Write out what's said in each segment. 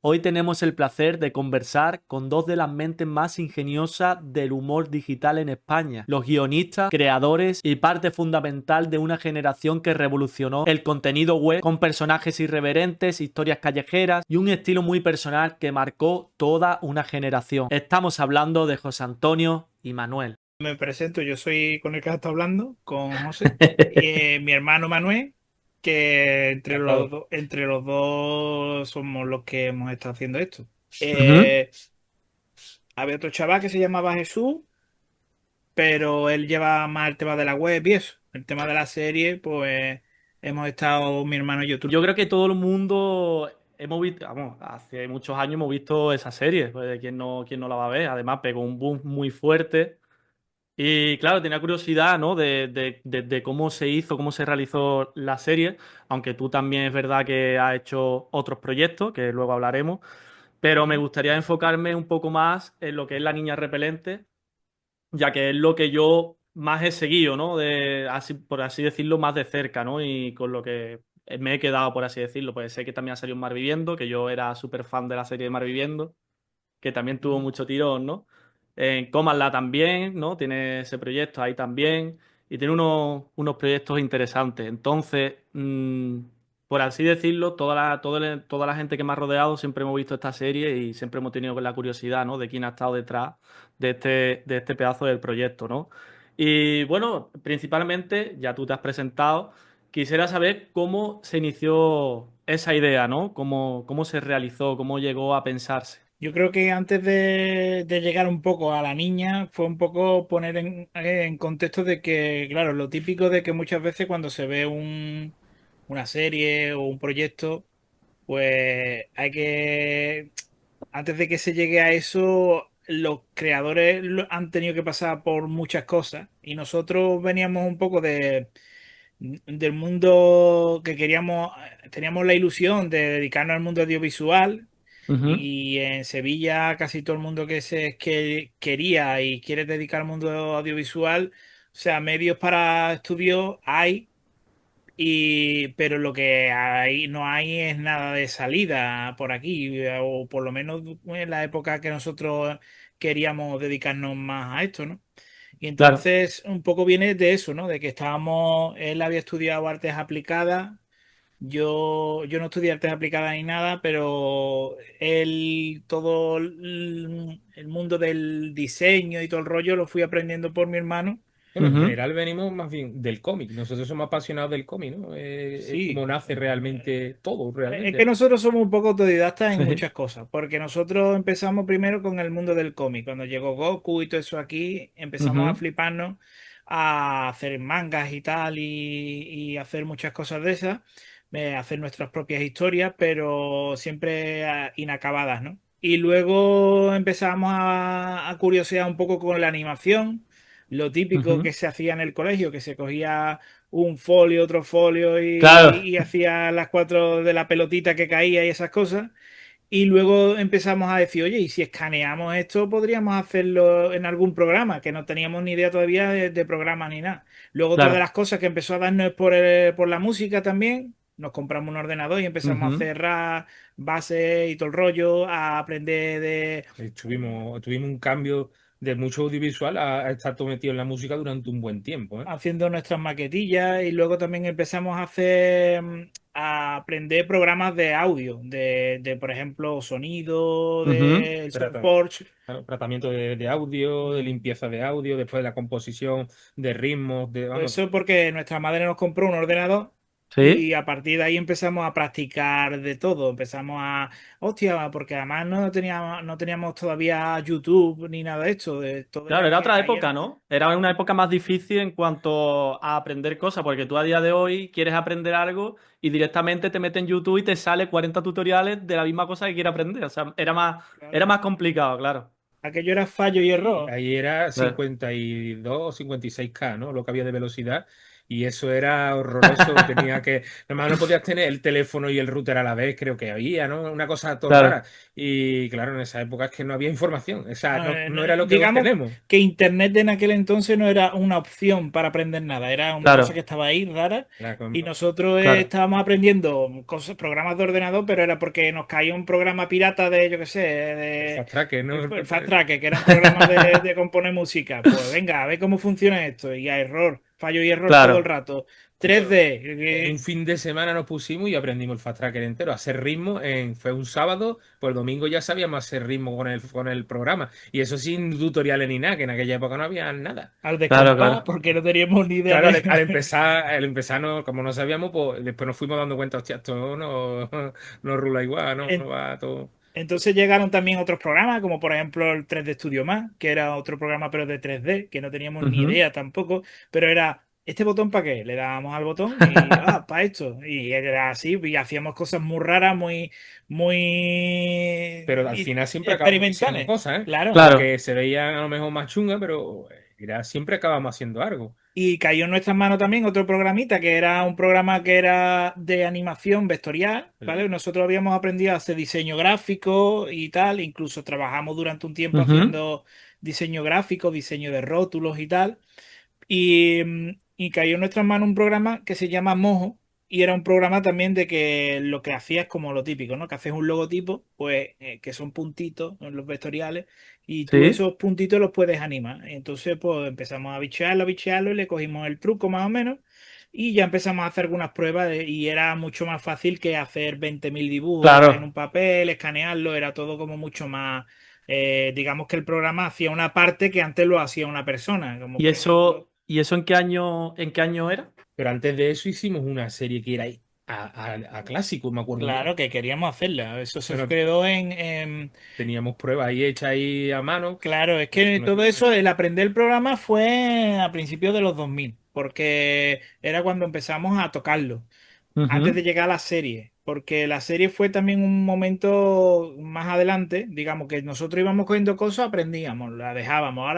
Hoy tenemos el placer de conversar con dos de las mentes más ingeniosas del humor digital en España, los guionistas, creadores y parte fundamental de una generación que revolucionó el contenido web con personajes irreverentes, historias callejeras y un estilo muy personal que marcó toda una generación. Estamos hablando de José Antonio y Manuel. Me presento, yo soy con el que está hablando, con José, y mi hermano Manuel, que Encantado. entre los dos somos los que hemos estado haciendo esto. Ujú. Eh, Había otro chaval que se llamaba Jesús, pero él lleva más el tema de la web y eso. El tema de la serie, pues hemos estado mi hermano y yo. Yo creo que todo el mundo hemos visto, vamos, hace muchos años hemos visto esa serie, pues quién no la va a ver. Además, pegó un boom muy fuerte. Y claro, tenía curiosidad, ¿no? De cómo se hizo, cómo se realizó la serie, aunque tú también es verdad que has hecho otros proyectos, que luego hablaremos, pero me gustaría enfocarme un poco más en lo que es La Niña Repelente, ya que es lo que yo más he seguido, ¿no? Así, por así decirlo, más de cerca, ¿no? Y con lo que me he quedado, por así decirlo, pues sé que también ha salido Mar Viviendo, que yo era súper fan de la serie de Mar Viviendo, que también tuvo mucho tirón, ¿no? En Cómanla también, ¿no? Tiene ese proyecto ahí también y tiene unos proyectos interesantes. Entonces, por así decirlo, toda la gente que me ha rodeado siempre hemos visto esta serie y siempre hemos tenido la curiosidad, ¿no? De quién ha estado detrás de este pedazo del proyecto, ¿no? Y bueno, principalmente, ya tú te has presentado, quisiera saber cómo se inició esa idea, ¿no? Cómo se realizó, cómo llegó a pensarse. Yo creo que antes de llegar un poco a la niña, fue un poco poner en contexto de que, claro, lo típico de que muchas veces cuando se ve una serie o un proyecto, pues hay que, antes de que se llegue a eso, los creadores han tenido que pasar por muchas cosas y nosotros veníamos un poco del mundo que queríamos, teníamos la ilusión de dedicarnos al mundo audiovisual Ujú. y en Sevilla casi todo el mundo que quería y quiere dedicar al mundo audiovisual, o sea, medios para estudios hay, pero lo que hay, no hay es nada de salida por aquí, o por lo menos en la época que nosotros queríamos dedicarnos más a esto, ¿no? Y Claro. entonces un poco viene de eso, ¿no? De que estábamos, él había estudiado artes aplicadas, yo no estudié artes aplicadas ni nada, pero todo el mundo del diseño y todo el rollo lo fui aprendiendo por mi hermano. Bueno, en Ujú. general venimos más bien del cómic. Nosotros somos apasionados del cómic, ¿no? Es Sí, como nace realmente todo, es que realmente. nosotros somos un poco autodidactas en Sí. muchas cosas, porque nosotros empezamos primero con el mundo del cómic. Cuando llegó Goku y todo eso aquí, empezamos a Ujú. fliparnos a hacer mangas y tal, y hacer muchas cosas de esas, hacer nuestras propias historias, pero siempre inacabadas, ¿no? Y luego empezamos a curiosear un poco con la animación, lo típico Ujú. que se hacía en el colegio, que se cogía un folio, otro folio Claro. y hacía las cuatro de la pelotita que caía y esas cosas. Y luego empezamos a decir, oye, y si escaneamos esto, podríamos hacerlo en algún programa, que no teníamos ni idea todavía de programa ni nada. Luego otra de Claro. las cosas que empezó a darnos es por la música también. Nos compramos un ordenador y empezamos a Ujú. cerrar bases y todo el rollo, a aprender de Tuvimos un cambio de mucho audiovisual a estar todo metido en la música durante un buen tiempo, ¿eh? haciendo nuestras maquetillas y luego también empezamos a hacer, a aprender programas de audio, por ejemplo, sonido, Ujú. de Trata- Soundforge. claro, tratamiento de audio, de Mm. limpieza de audio, después de la composición de ritmos, vamos. Eso porque nuestra madre nos compró un ordenador Sí. y a partir de ahí empezamos a practicar de todo. Empezamos hostia, porque además no teníamos todavía YouTube ni nada de esto, de todo Claro, era era que otra época, caía. ¿no? Era una época más difícil en cuanto a aprender cosas, porque tú a día de hoy quieres aprender algo y directamente te metes en YouTube y te sale 40 tutoriales de la misma cosa que quieres aprender. O sea, era Claro. más complicado, claro. Aquello era fallo y Y error. ahí era Eh, 52 o 56K, ¿no? Lo que había de velocidad. y eso era horroroso. Tenía que, además no podías tener el teléfono y el router a la vez, creo que había, ¿no? Una cosa todo Claro, rara. Y claro, en esa época es que no había información, o sea, no era lo que hoy Digamos tenemos. que Internet en aquel entonces no era una opción para aprender nada, era una cosa que claro, estaba ahí rara Era y nosotros claro, estábamos aprendiendo cosas, programas de ordenador, pero era porque nos caía un programa pirata de, yo qué sé, el de fast track, ¿no? el Fast Track, que era un programa de componer música. Pues venga, a ver cómo funciona esto y a error, fallo y error todo el claro. rato. Eso, 3D, en un fin de semana nos pusimos y aprendimos el fast tracker entero, a hacer ritmo. Fue un sábado, pues el domingo ya sabíamos hacer ritmo con el programa. Y eso sin tutoriales ni nada, que en aquella época no había nada. al Claro, descompás, claro. porque no teníamos ni idea Claro, de... al empezar no, como no sabíamos, pues después nos fuimos dando cuenta, hostia, esto no, no rula igual, no va todo. Entonces llegaron también otros programas, como por ejemplo el 3D Studio Más, que era otro programa pero de 3D, que no teníamos ni Ujú. idea tampoco, pero era, ¿este botón para qué? Le dábamos al botón y, para esto. Y era así, y hacíamos cosas muy raras, Pero al y final siempre acabamos haciendo experimentales, cosas, ¿eh? claro. Claro. Aunque se veían a lo mejor más chungas, pero siempre acabamos haciendo algo. Y cayó en nuestras manos también otro programita, que era un programa que era de animación vectorial, ¿vale? Nosotros habíamos aprendido a hacer diseño gráfico y tal, incluso trabajamos durante un tiempo Ujú. haciendo diseño gráfico, diseño de rótulos y tal. Y cayó en nuestras manos un programa que se llama Mojo. Y era un programa también de que lo que hacía es como lo típico, ¿no? Que haces un logotipo, pues que son puntitos, ¿no? Los vectoriales, y tú Sí. esos puntitos los puedes animar. Entonces, pues empezamos a bichearlo, y le cogimos el truco más o menos. Y ya empezamos a hacer algunas pruebas y era mucho más fácil que hacer 20.000 dibujos en Claro. un papel, escanearlo, era todo como mucho más, digamos que el programa hacía una parte que antes lo hacía una persona, como por ejemplo... Y eso en qué año era? Pero antes de eso hicimos una serie que era a clásico, me acuerdo yo. Claro que queríamos hacerla. Eso se Pero quedó teníamos pruebas ahí hechas ahí a mano. Claro, es Eso que no todo existe. eso, el aprender el programa fue a principios de los 2000 porque era cuando empezamos a tocarlo, antes Ujú, de llegar a la serie, porque la serie fue también un momento más adelante, digamos que nosotros íbamos cogiendo cosas, aprendíamos, la dejábamos.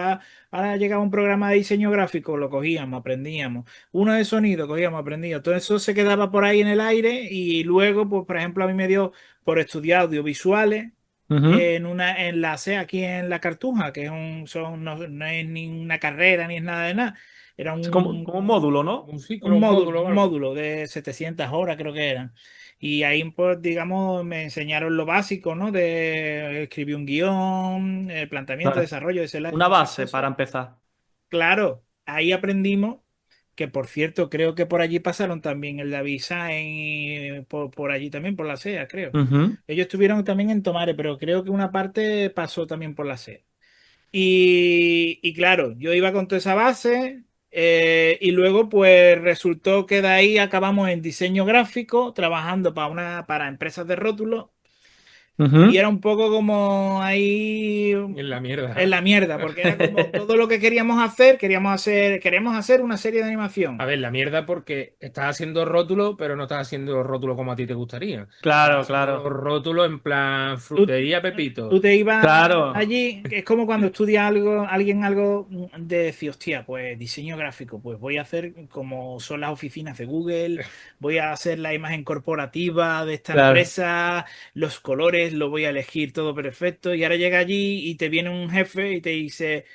Ahora llegaba un programa de diseño gráfico, lo cogíamos, aprendíamos. Uno de sonido, cogíamos, aprendíamos. Todo eso se quedaba por ahí en el aire y luego, pues, por ejemplo, a mí me dio por estudiar audiovisuales ujú. en la C aquí en la Cartuja, que no es ni una carrera ni es nada de nada. Era Es como un módulo, Como ¿no? un ciclo, un módulo o un algo. módulo de 700 horas, creo que eran. Y ahí, pues, digamos, me enseñaron lo básico, ¿no? De escribir un guión, el planteamiento, Claro. desarrollo de slide, Una todas esas base cosas. para empezar. Claro, ahí aprendimos que, por cierto, creo que por allí pasaron también el David Sainz, y por allí también, por la SEA, creo. Ujú, Ellos estuvieron también en Tomare, pero creo que una parte pasó también por la SEA. Y claro, yo iba con toda esa base, y luego pues resultó que de ahí acabamos en diseño gráfico, trabajando para empresas de rótulos, y ujú. era un poco como ahí En la en mierda. la mierda, porque era como todo lo que queríamos hacer una serie de A animación. ver, la mierda porque estás haciendo rótulo, pero no estás haciendo rótulo como a ti te gustaría. Estás Claro, haciendo claro. rótulo en plan Tú, frutería Pepito. tú te ibas Claro. allí, que es como cuando estudia alguien algo de decir, hostia, pues diseño gráfico, pues voy a hacer como son las oficinas de Google, voy a hacer la imagen corporativa de esta Claro. empresa, los colores, lo voy a elegir todo perfecto, y ahora llega allí y te viene un jefe y te dice,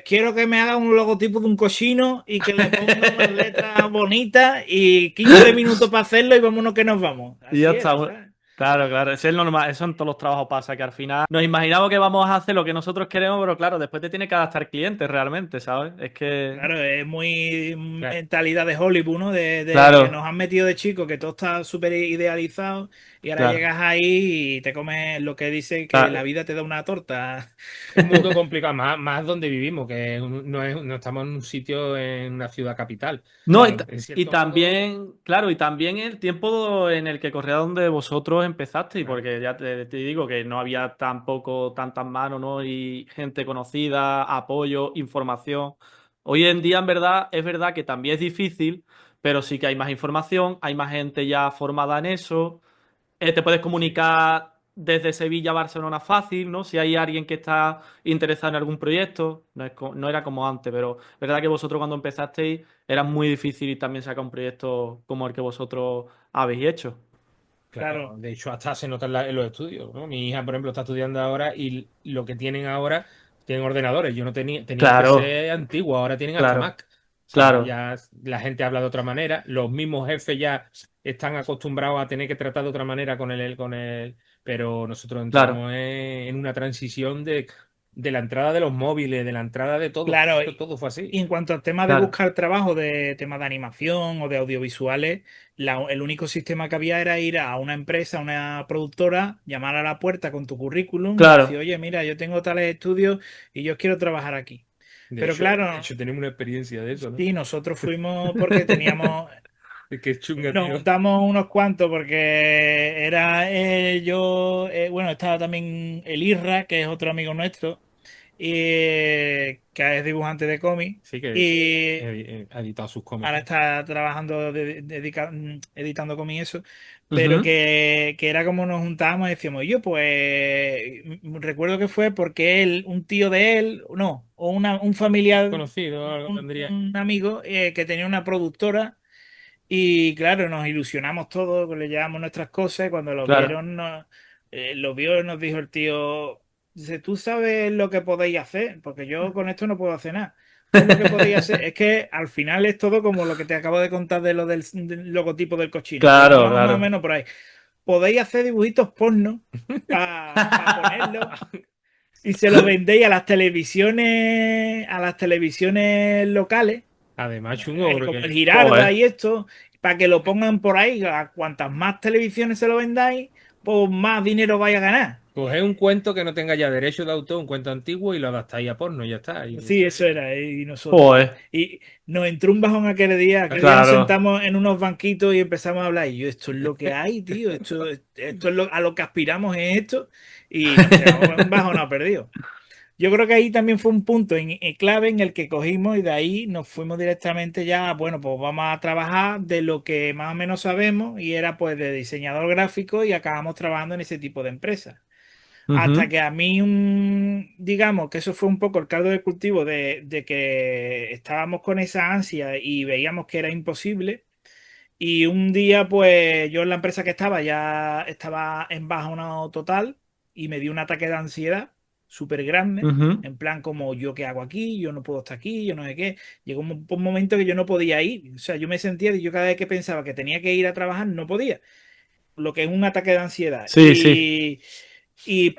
quiero que me haga un logotipo de un cochino y que le ponga unas letras bonitas y 15 minutos para hacerlo y vámonos que nos vamos. Y ya Así está. era, ¿sabes? Claro, claro. Eso es normal. Eso en todos los trabajos pasa, que al final nos imaginamos que vamos a hacer lo que nosotros queremos, pero claro, después te tiene que adaptar el cliente realmente, ¿sabes? Es que. Claro, es muy Claro, mentalidad de Hollywood, ¿no? De que nos Claro, han metido de chico, que todo está súper idealizado y ahora claro, llegas ahí y te comes lo que dice que la claro. vida te da una torta. es un mundo complicado, más donde vivimos, que no estamos en un sitio en una ciudad capital. O No, sea, en y cierto modo, también, claro, y también el tiempo en el que corría donde vosotros empezasteis, claro, porque ya te digo que no había tampoco tantas manos, ¿no? Y gente conocida, apoyo, información. Hoy en día, en verdad, es verdad que también es difícil, pero sí que hay más información, hay más gente ya formada en eso, te puedes sí. comunicar desde Sevilla a Barcelona fácil, ¿no? Si hay alguien que está interesado en algún proyecto, no era como antes, pero es verdad que vosotros cuando empezasteis era muy difícil también sacar un proyecto como el que vosotros habéis hecho. Claro, Claro, de hecho hasta se nota en los estudios, ¿no? Mi hija, por ejemplo, está estudiando ahora y lo que tienen ahora, tienen ordenadores. Yo no tenía, tenían Claro, PC antiguo, ahora tienen hasta claro, Mac. O sea, claro, ya la gente habla de otra manera, los mismos jefes ya están acostumbrados a tener que tratar de otra manera pero nosotros claro, entramos en una transición de la entrada de los móviles, de la entrada de todo. claro. Esto todo fue Y así. en cuanto al tema de claro, buscar trabajo de temas de animación o de audiovisuales, el único sistema que había era ir a una empresa, a una productora, llamar a la puerta con tu currículum y decir, claro. oye, mira, yo tengo tales estudios y yo quiero trabajar aquí. Pero De claro, hecho tenemos una experiencia de eso, ¿no? sí, nosotros fuimos porque teníamos, Es que es chunga, nos tío. juntamos unos cuantos porque era yo, bueno, estaba también el Irra, que es otro amigo nuestro, y, que es dibujante de cómics. Sí que Y ha editado sus cómics. ahora está trabajando, editando cómics y eso, pero Ujú. que era como nos juntábamos y decíamos, yo pues recuerdo que fue porque él, un tío de él, no, o un familiar, Conocido, algo tendría. un amigo que tenía una productora y claro, nos ilusionamos todos, le llevamos nuestras cosas y cuando lo Claro, vieron, lo vio y nos dijo el tío, dice, ¿tú sabes lo que podéis hacer? Porque yo con esto no puedo hacer nada. Tú lo que podéis hacer es que al final es todo como lo que te acabo de contar de lo del logotipo del cochino, pues claro, más o claro, menos por ahí. Podéis hacer dibujitos porno para ponerlo y se lo vendéis a las televisiones locales Además, chungo, como el porque Girarda joder, y esto, para que lo pongan por ahí. A cuantas más televisiones se lo vendáis, pues más dinero vais a ganar. cogéis un cuento que no tenga ya derecho de autor, un cuento antiguo, y lo adaptáis a porno, y ya está. Y Sí, eso eso es. era, y nosotros. joder, Y nos entró un bajón aquel día nos claro, sentamos en unos banquitos y empezamos a hablar. Y yo, esto es lo que hay, tío, esto es a lo que aspiramos en esto. Y nos pegamos un bajón no perdido. Yo creo que ahí también fue un punto en clave en el que cogimos y de ahí nos fuimos directamente ya, bueno, pues vamos a trabajar de lo que más o menos sabemos y era pues de diseñador gráfico y acabamos trabajando en ese tipo de empresas. Hasta ujú, que a mí, digamos que eso fue un poco el caldo de cultivo de que estábamos con esa ansia y veíamos que era imposible. Y un día, pues yo en la empresa que estaba ya estaba en baja una total y me dio un ataque de ansiedad súper grande. ujú. En plan, como yo qué hago aquí, yo no puedo estar aquí, yo no sé qué. Llegó un momento que yo no podía ir. O sea, yo me sentía, yo cada vez que pensaba que tenía que ir a trabajar, no podía. Lo que es un ataque de ansiedad. Sí, sí, Y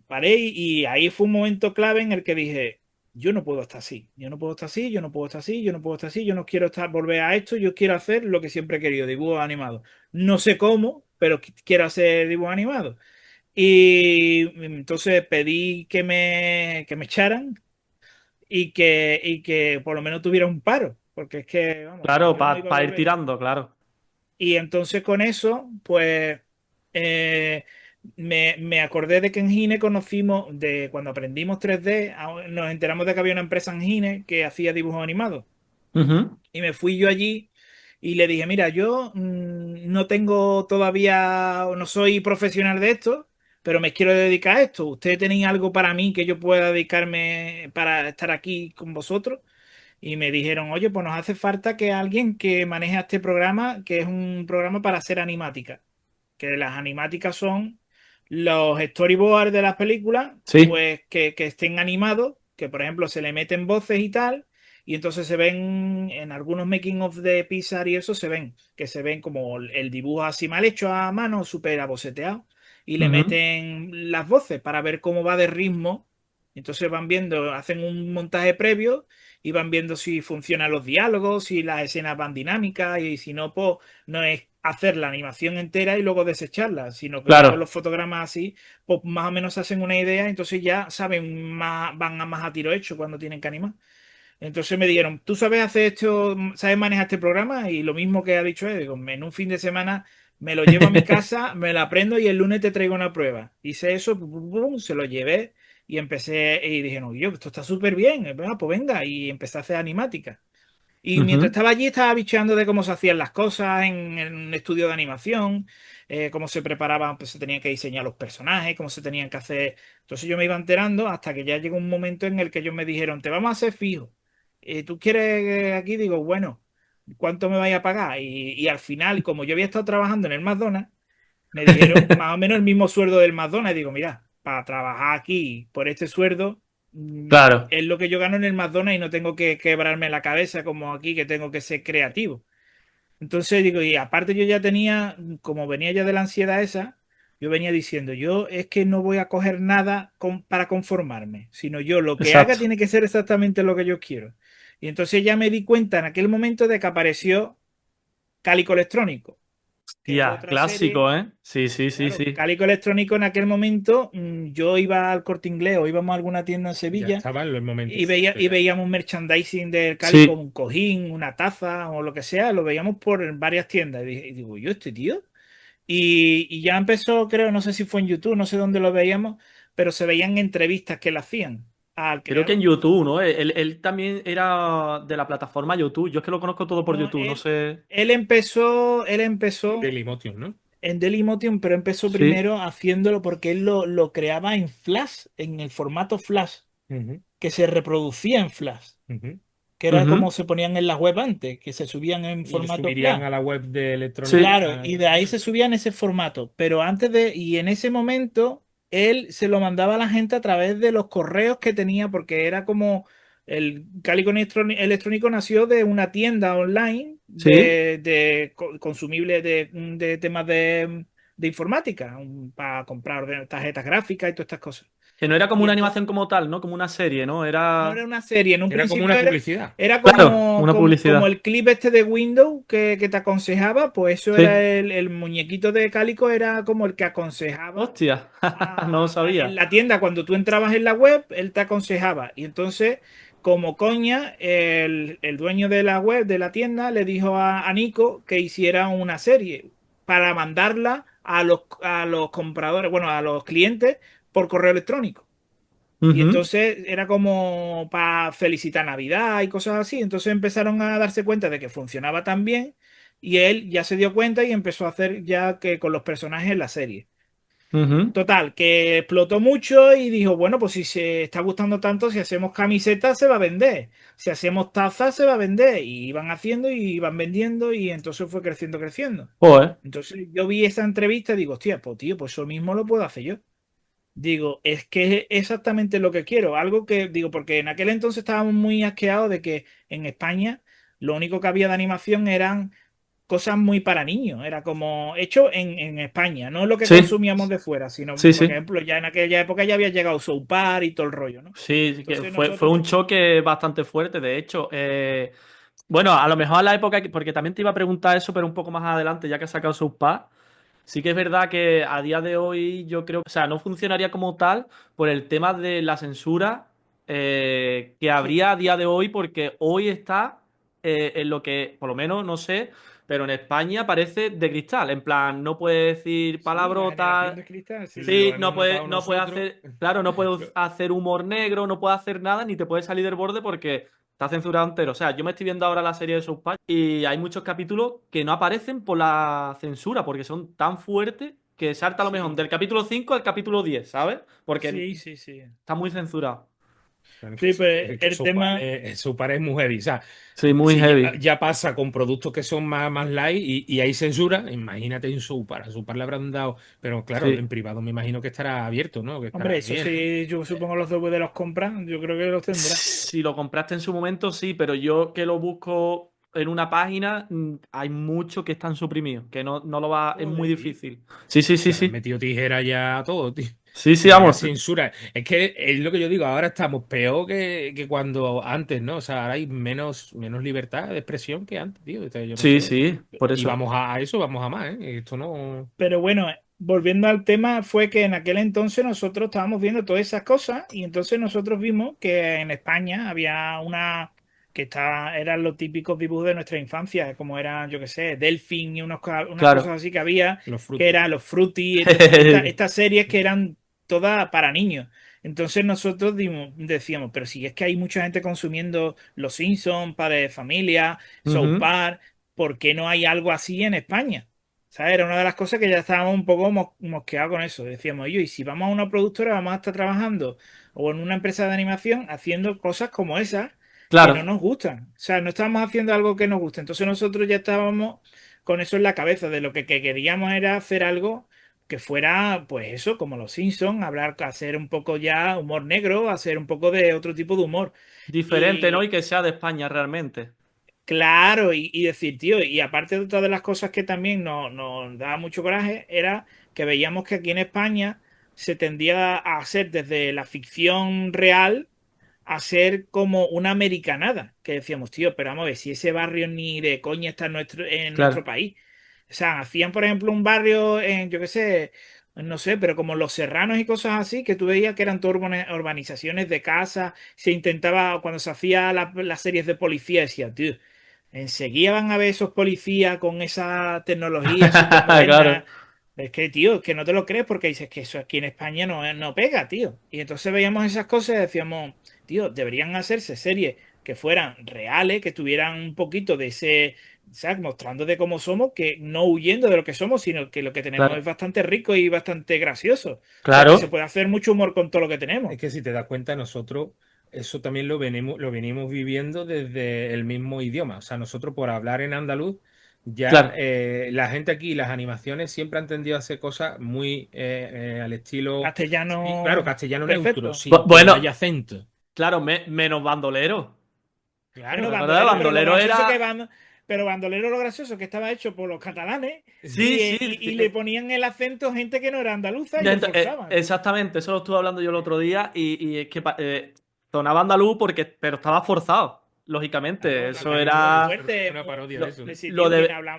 paré y ahí fue un momento clave en el que dije, yo no puedo estar así, yo no puedo estar así, yo no puedo estar así, yo no puedo estar así, yo no quiero volver a esto, yo quiero hacer lo que siempre he querido, dibujos animados. No sé cómo, pero quiero hacer dibujos animados. Y entonces pedí que me echaran y que por lo menos tuviera un paro, porque es que, vamos, que claro, yo no iba a para ir volver. tirando, claro. Y entonces con eso, pues eh, me acordé de que en Gine conocimos, de cuando aprendimos 3D, nos enteramos de que había una empresa en Gine que hacía dibujos animados. Ujú, Y me fui yo allí y le dije, mira, yo no tengo todavía, no soy profesional de esto, pero me quiero dedicar a esto. ¿Ustedes tenéis algo para mí que yo pueda dedicarme para estar aquí con vosotros? Y me dijeron, oye, pues nos hace falta que alguien que maneje este programa, que es un programa para hacer animática. Que las animáticas son los storyboards de las películas, sí, pues que estén animados, que por ejemplo se le meten voces y tal, y entonces se ven en algunos making of de Pixar y eso se ven, que se ven como el dibujo así mal hecho a mano, súper aboceteado, y le ujú, meten las voces para ver cómo va de ritmo. Entonces van viendo, hacen un montaje previo y van viendo si funcionan los diálogos, si las escenas van dinámicas y si no, pues no es hacer la animación entera y luego desecharla, sino que ya con claro, los fotogramas así, pues más o menos se hacen una idea, entonces ya saben más, van a más a tiro hecho cuando tienen que animar. Entonces me dijeron, ¿tú sabes hacer esto, sabes manejar este programa? Y lo mismo que ha dicho él, digo, en un fin de semana me lo llevo a mi casa, me lo aprendo y el lunes te traigo una prueba. Hice eso, pum, pum, pum, se lo llevé y empecé y dije, no, yo, esto está súper bien, venga, pues venga, y empecé a hacer animática. Y mientras Ujú. estaba allí estaba bicheando de cómo se hacían las cosas en un estudio de animación, cómo se preparaban, pues se tenían que diseñar los personajes, cómo se tenían que hacer. Entonces yo me iba enterando hasta que ya llegó un momento en el que ellos me dijeron, te vamos a hacer fijo. ¿Tú quieres aquí? Digo, bueno, ¿cuánto me vais a pagar? Y al final, como yo había estado trabajando en el McDonald's, me dijeron más o menos el mismo sueldo del McDonald's. Y digo, mira, para trabajar aquí por este sueldo, Claro, es lo que yo gano en el McDonald's y no tengo que quebrarme la cabeza como aquí, que tengo que ser creativo. Entonces digo, y aparte yo ya tenía, como venía ya de la ansiedad esa, yo venía diciendo, yo es que no voy a coger nada para conformarme, sino yo lo que haga exacto. tiene que ser exactamente lo que yo quiero. Y entonces ya me di cuenta en aquel momento de que apareció Cálico Electrónico, que es Tía, otra serie. clásico, ¿eh? Sí, sí, sí, Claro, sí. Cálico Electrónico en aquel momento, yo iba al Corte Inglés o íbamos a alguna tienda en Ya Sevilla estaba en el momento y fuerte ya. veíamos merchandising del Cálico, Sí, un cojín, una taza o lo que sea, lo veíamos por varias tiendas. Y digo, yo, este tío. Y ya empezó, creo, no sé si fue en YouTube, no sé dónde lo veíamos, pero se veían entrevistas que le hacían al creo que en creador. YouTube, ¿no? Él también era de la plataforma YouTube. Yo es que lo conozco todo por No, YouTube, no sé. él empezó Dailymotion, ¿no? en Dailymotion, pero empezó Sí. primero haciéndolo porque él lo creaba en Flash, en el formato Flash, Ujú, que se reproducía en Flash, ujú. que era como Ujú. se ponían en la web antes, que se subían en Y lo formato subirían Flash. a la web de Electronic Sí. Claro, y de ahí se subía en ese formato, pero antes de, y en ese momento, él se lo mandaba a la gente a través de los correos que tenía, porque era como el Cálico Electrónico nació de una tienda online Sí. de consumibles de temas de informática, para comprar tarjetas gráficas y todas estas cosas. Que no era como Y una entonces animación como tal, ¿no? Como una serie, ¿no? no era Era. una serie, en un era como principio una publicidad. era Claro, una como publicidad. el clip este de Windows que te aconsejaba, pues eso era Sí. el muñequito de Cálico, era como el que aconsejaba Hostia, no lo en sabía. la tienda. Cuando tú entrabas en la web, él te aconsejaba. Y entonces, como coña, el dueño de la web, de la tienda, le dijo a Nico que hiciera una serie para mandarla a los compradores, bueno, a los clientes por correo electrónico. Y Ujú, entonces era como para felicitar Navidad y cosas así. Entonces empezaron a darse cuenta de que funcionaba tan bien y él ya se dio cuenta y empezó a hacer ya que con los personajes en la serie. ujú, Total, que explotó mucho y dijo, bueno, pues si se está gustando tanto, si hacemos camisetas se va a vender. Si hacemos tazas se va a vender. Y iban haciendo y iban vendiendo y entonces fue creciendo, creciendo. joder. Entonces yo vi esa entrevista y digo, hostia, pues tío, pues eso mismo lo puedo hacer yo. Digo, es que es exactamente lo que quiero. Algo que, digo, porque en aquel entonces estábamos muy asqueados de que en España lo único que había de animación eran cosas muy para niños. Era como hecho en España, no lo que Sí, consumíamos de fuera, sino, sí, por sí. ejemplo, ya en aquella época ya había llegado South Park y todo el rollo, ¿no? Sí, sí que Entonces fue nosotros, un choque bastante fuerte, de hecho. Bueno, a lo mejor a la época, porque también te iba a preguntar eso, pero un poco más adelante, ya que has sacado South Park. Sí que es verdad que a día de hoy yo creo, o sea, no funcionaría como tal por el tema de la censura que sí, habría a día de hoy, porque hoy está en lo que, por lo menos, no sé, pero en España parece de cristal. En plan, no puede decir sí, la generación palabrotas. de cristal, sí, sí. Sí, Lo hemos notado no puede nosotros. hacer, claro, no puede Lo- hacer humor negro, no puede hacer nada, ni te puede salir del borde porque está censurado entero. O sea, yo me estoy viendo ahora la serie de South Park y hay muchos capítulos que no aparecen por la censura, porque son tan fuertes que salta a lo mejor Sí, del capítulo 5 al capítulo 10, ¿sabes? Porque sí, sí, sí. está muy censurado. Claro que Sí, sí, pues que el tema, Su par es muy heavy. O sea, Sí, muy si ya, heavy. ya pasa con productos que son más light y hay censura, imagínate en Supar. A Supar le habrán dado, pero claro, Sí. en privado me imagino que estará abierto, ¿no? Que hombre, estará eso bien, ¿no? sí, yo supongo los DVD los compran, yo creo que los tendrá. Si lo compraste en su momento, sí, pero yo que lo busco en una página, hay mucho que están suprimidos, que no lo va, es muy Joder. difícil. Sí, sí, sí, Se le han sí. metido tijera ya a todo, tío. Sí, sí, Vaya vamos. censura. Es que es lo que yo digo, ahora estamos peor que cuando antes, ¿no? O sea, ahora hay menos libertad de expresión que antes, tío. Entonces, yo no Sí, sé. sí, por Y eso. vamos a eso, vamos a más, ¿eh? Esto no. Pero bueno, volviendo al tema, fue que en aquel entonces nosotros estábamos viendo todas esas cosas y entonces nosotros vimos que en España había una que eran los típicos dibujos de nuestra infancia, como eran, yo qué sé, Delfín y unas cosas Claro. así que había, Los que frutos. eran los Fruity, estas series que eran todas para niños. Entonces nosotros decíamos, pero si es que hay mucha gente consumiendo Los Simpsons, Padre de Familia, South Ujú. Park, ¿por qué no hay algo así en España? ¿Sabes? Era una de las cosas que ya estábamos un poco mosqueados con eso. Decíamos, yo, y si vamos a una productora, vamos a estar trabajando o en una empresa de animación haciendo cosas como esas que no Claro, nos gustan. O sea, no estábamos haciendo algo que nos guste. Entonces nosotros ya estábamos con eso en la cabeza de lo que queríamos era hacer algo que fuera, pues eso, como los Simpsons, hablar, hacer un poco ya humor negro, hacer un poco de otro tipo de humor. diferente, ¿no? Y Y que sea de España realmente. claro, y decir, tío, y aparte de todas las cosas que también nos daba mucho coraje, era que veíamos que aquí en España se tendía a hacer desde la ficción real a ser como una americanada, que decíamos, tío, pero vamos a ver, si ese barrio ni de coña está en nuestro Claro, país. O sea, hacían, por ejemplo, un barrio en, yo qué sé, no sé, pero como Los Serranos y cosas así, que tú veías que eran todas urbanizaciones de casa, se intentaba, cuando se hacía las series de policía, decía, tío, enseguida van a ver esos policías con esa tecnología súper claro, moderna. Es que, tío, es que no te lo crees porque dices que eso aquí en España no pega, tío. Y entonces veíamos esas cosas y decíamos, tío, deberían hacerse series que fueran reales, que tuvieran un poquito de ese, ¿sabes? Mostrando de cómo somos, que no huyendo de lo que somos, sino que lo que tenemos es claro, bastante rico y bastante gracioso. O sea, que se claro, puede hacer mucho humor con todo lo que Es tenemos. que si te das cuenta, nosotros eso también lo venimos viviendo desde el mismo idioma. O sea, nosotros por hablar en andaluz, ya claro. la gente aquí, las animaciones siempre han tendido a hacer cosas muy al estilo, sí, claro, Castellano castellano neutro, perfecto. sin que no Bueno, haya acento. claro, menos bandolero. Claro, Bueno, ¿Te acuerdas? Bandolero, pero lo Bandolero gracioso que era. van, pero Bandolero lo gracioso que estaba hecho por los catalanes Sí, sí. y le ponían el acento gente que no era andaluza y lo forzaban. Exactamente, eso lo estuve hablando yo el otro día y es que sonaba andaluz porque, pero estaba forzado, lógicamente. claro, También Eso es muy era fuerte. una parodia de lo, eso. Decir, lo tío, ¿quién de, habla?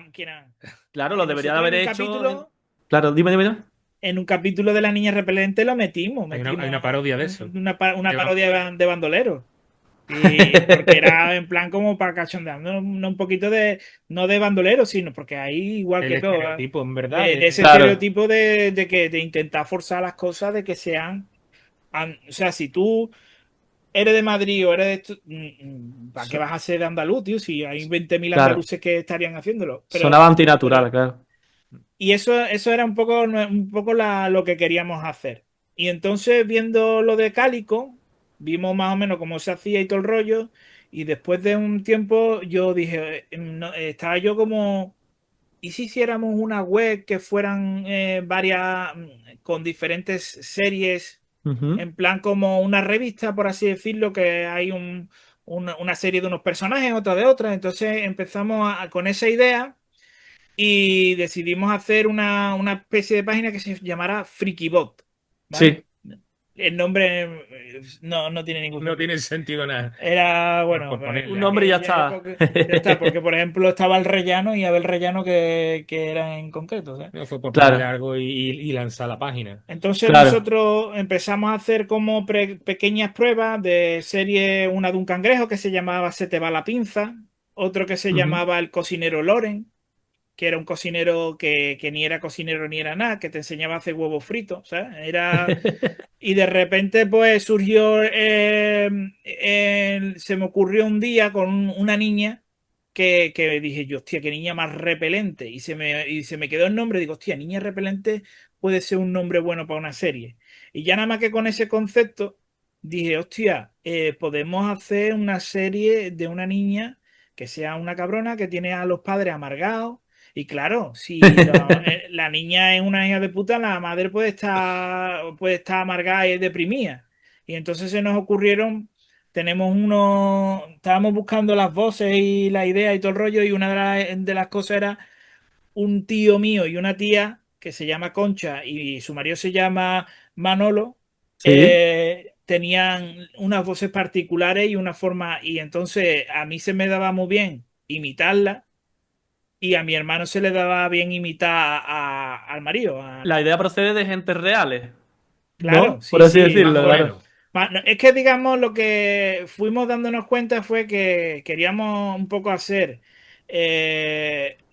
claro, lo debería de Nosotros haber hecho claro, dime. en un capítulo de la niña repelente lo metimos, Hay una metimos parodia de eso. una Que va- parodia de Bandolero. Y porque era en plan como para cachondear, un poquito de, no de bandolero, sino porque ahí igual el que todo, ¿eh? estereotipo, en verdad, De ese Claro, estereotipo de que de intentar forzar las cosas de que sean, o sea, si tú eres de Madrid o eres de esto, ¿para qué so- vas a ser de andaluz, tío? Si hay 20.000 claro. andaluces que estarían haciéndolo. Sonaba Pero antinatural, claro. y eso era un poco lo que queríamos hacer. Y entonces, viendo lo de Cálico, vimos más o menos cómo se hacía y todo el rollo. Y después de un tiempo, yo dije, estaba yo como, ¿y si hiciéramos una web que fueran varias, con diferentes series, Ujú. en plan como una revista, por así decirlo, que hay una serie de unos personajes, otra de otras? Entonces empezamos con esa idea y decidimos hacer una especie de página que se llamara FreakyBot, ¿vale? Sí, El nombre no tiene ningún no sentido. tiene sentido nada. Era, bueno, Por un ponerle nombre y ya era está. porque, ya está, porque por ejemplo estaba el Rellano y Abel Rellano que era en concreto, ¿sabes? No fue por ponerle Claro, algo y lanzar la página. Entonces claro. nosotros empezamos a hacer como pequeñas pruebas de serie, una de un cangrejo que se llamaba Se te va la pinza, otro que se Ujú. llamaba El cocinero Loren, que era un cocinero que ni era cocinero ni era nada, que te enseñaba a hacer huevos fritos, ¿sabes? Y de repente pues surgió, se me ocurrió un día con una niña que dije yo, hostia, qué niña más repelente. Y se me quedó el nombre, digo, hostia, niña repelente puede ser un nombre bueno para una serie. Y ya nada más que con ese concepto dije, hostia, podemos hacer una serie de una niña que sea una cabrona que tiene a los padres amargados. Y claro, si la niña es una hija de puta, la madre puede estar amargada y deprimida. Y entonces se nos ocurrieron, estábamos buscando las voces y la idea y todo el rollo, y una de las cosas era un tío mío y una tía que se llama Concha y su marido se llama Manolo, Sí. tenían unas voces particulares y una forma, y entonces a mí se me daba muy bien imitarla y a mi hermano se le daba bien imitar al marido. La idea procede de gentes reales, Claro, ¿no? Por sí, así sí. Más decirlo, o claro. menos. No, es que digamos lo que fuimos dándonos cuenta fue que queríamos un poco hacer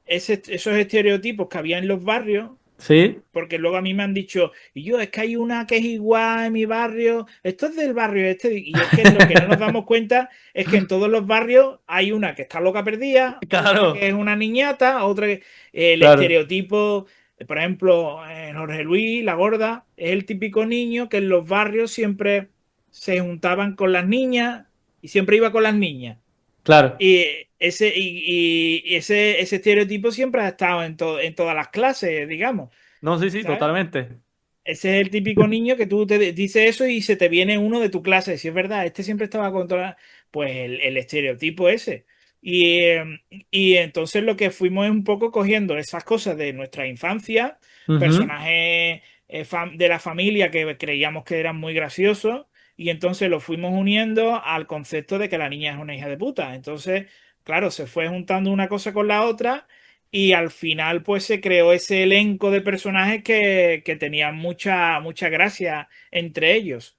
esos estereotipos que había en los barrios, Sí, Porque luego a mí me han dicho, y yo, es que hay una que es igual en mi barrio, esto es del barrio este, y es que lo que no nos damos cuenta es que en todos los barrios hay una que está loca perdida, otra que claro, es una niñata, otra que el claro, estereotipo, por ejemplo, en Jorge Luis, la gorda, es el típico niño que en los barrios siempre se juntaban con las niñas y siempre iba con las niñas. claro. Y ese estereotipo siempre ha estado en todas las clases, digamos. No, sí, sí, ¿Sabes? totalmente. Ese es el típico niño que tú te dices eso y se te viene uno de tu clase. Si es verdad, este siempre estaba contra pues el estereotipo ese. Y entonces lo que fuimos es un poco cogiendo esas cosas de nuestra infancia, Ujú. personajes de la familia que creíamos que eran muy graciosos, y entonces lo fuimos uniendo al concepto de que la niña es una hija de puta. Entonces, claro, se fue juntando una cosa con la otra. Y al final, pues se creó ese elenco de personajes que tenían mucha gracia entre ellos.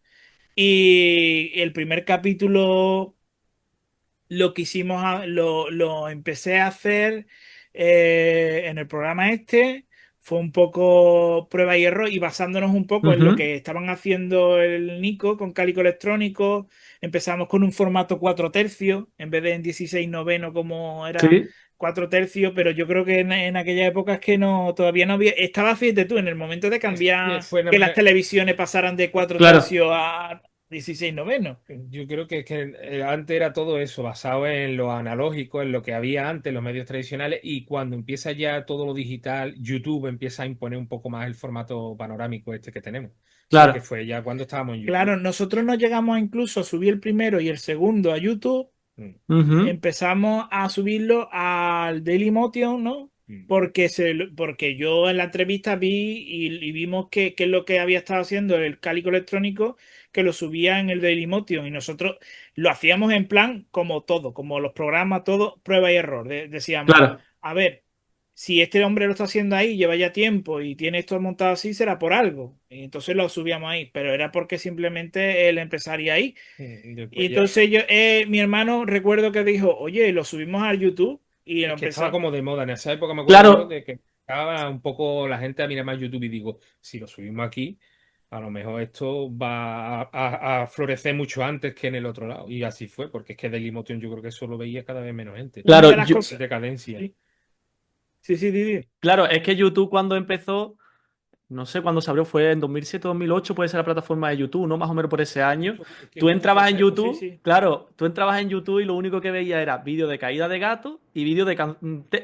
Y el primer capítulo lo que hicimos, lo empecé a hacer en el programa este. Fue un poco prueba y error y basándonos un poco en lo Ujú. que estaban haciendo el Nico con Cálico Electrónico. Empezamos con un formato 4 tercios en vez de en 16 noveno como era Sí, 4 tercios, pero yo creo que en aquella época es que no, todavía no había. Estaba, fíjate tú, en el momento de cambiar Fue que las televisiones pasaran de 4 claro, tercios a 16 noveno. Yo creo que antes era todo eso, basado en lo analógico, en lo que había antes, los medios tradicionales, y cuando empieza ya todo lo digital, YouTube empieza a imponer un poco más el formato panorámico este que tenemos. Eso que claro. fue ya cuando estábamos en YouTube. Claro, nosotros no llegamos a incluso a subir el primero y el segundo a YouTube. Mm, Ujú. Empezamos a subirlo al Dailymotion, ¿no? mm. Porque yo en la entrevista vi y vimos que es lo que había estado haciendo el Cálico Electrónico, que lo subía en el Dailymotion y nosotros lo hacíamos en plan como todo, como los programas, todo, prueba y error. Decíamos, Claro, a ver, si este hombre lo está haciendo ahí, lleva ya tiempo y tiene esto montado así, será por algo. Y entonces lo subíamos ahí, pero era porque simplemente él empezaría ahí. Y Y después ya, entonces mi hermano recuerdo que dijo, oye, lo subimos a YouTube y lo es que estaba empezó. como de moda en esa época, me acuerdo yo, claro, de que estaba un poco la gente a mirar más YouTube y digo, si lo subimos aquí, a lo mejor esto va a florecer mucho antes que en el otro lado. Y así fue, porque es que Dailymotion yo creo que eso lo veía cada vez menos gente. Una claro, de las yo, cosas. Decadencia. Sí, sí, sí, Didi. claro, es que YouTube cuando empezó, no sé cuándo se abrió, fue en 2007, 2008, puede ser la plataforma de YouTube, ¿no? Más o menos por ese año. Es que Tú justo fue entrabas en esa época. Sí, YouTube, sí. claro, tú entrabas en YouTube y lo único que veías era vídeo de caída de gato y vídeo de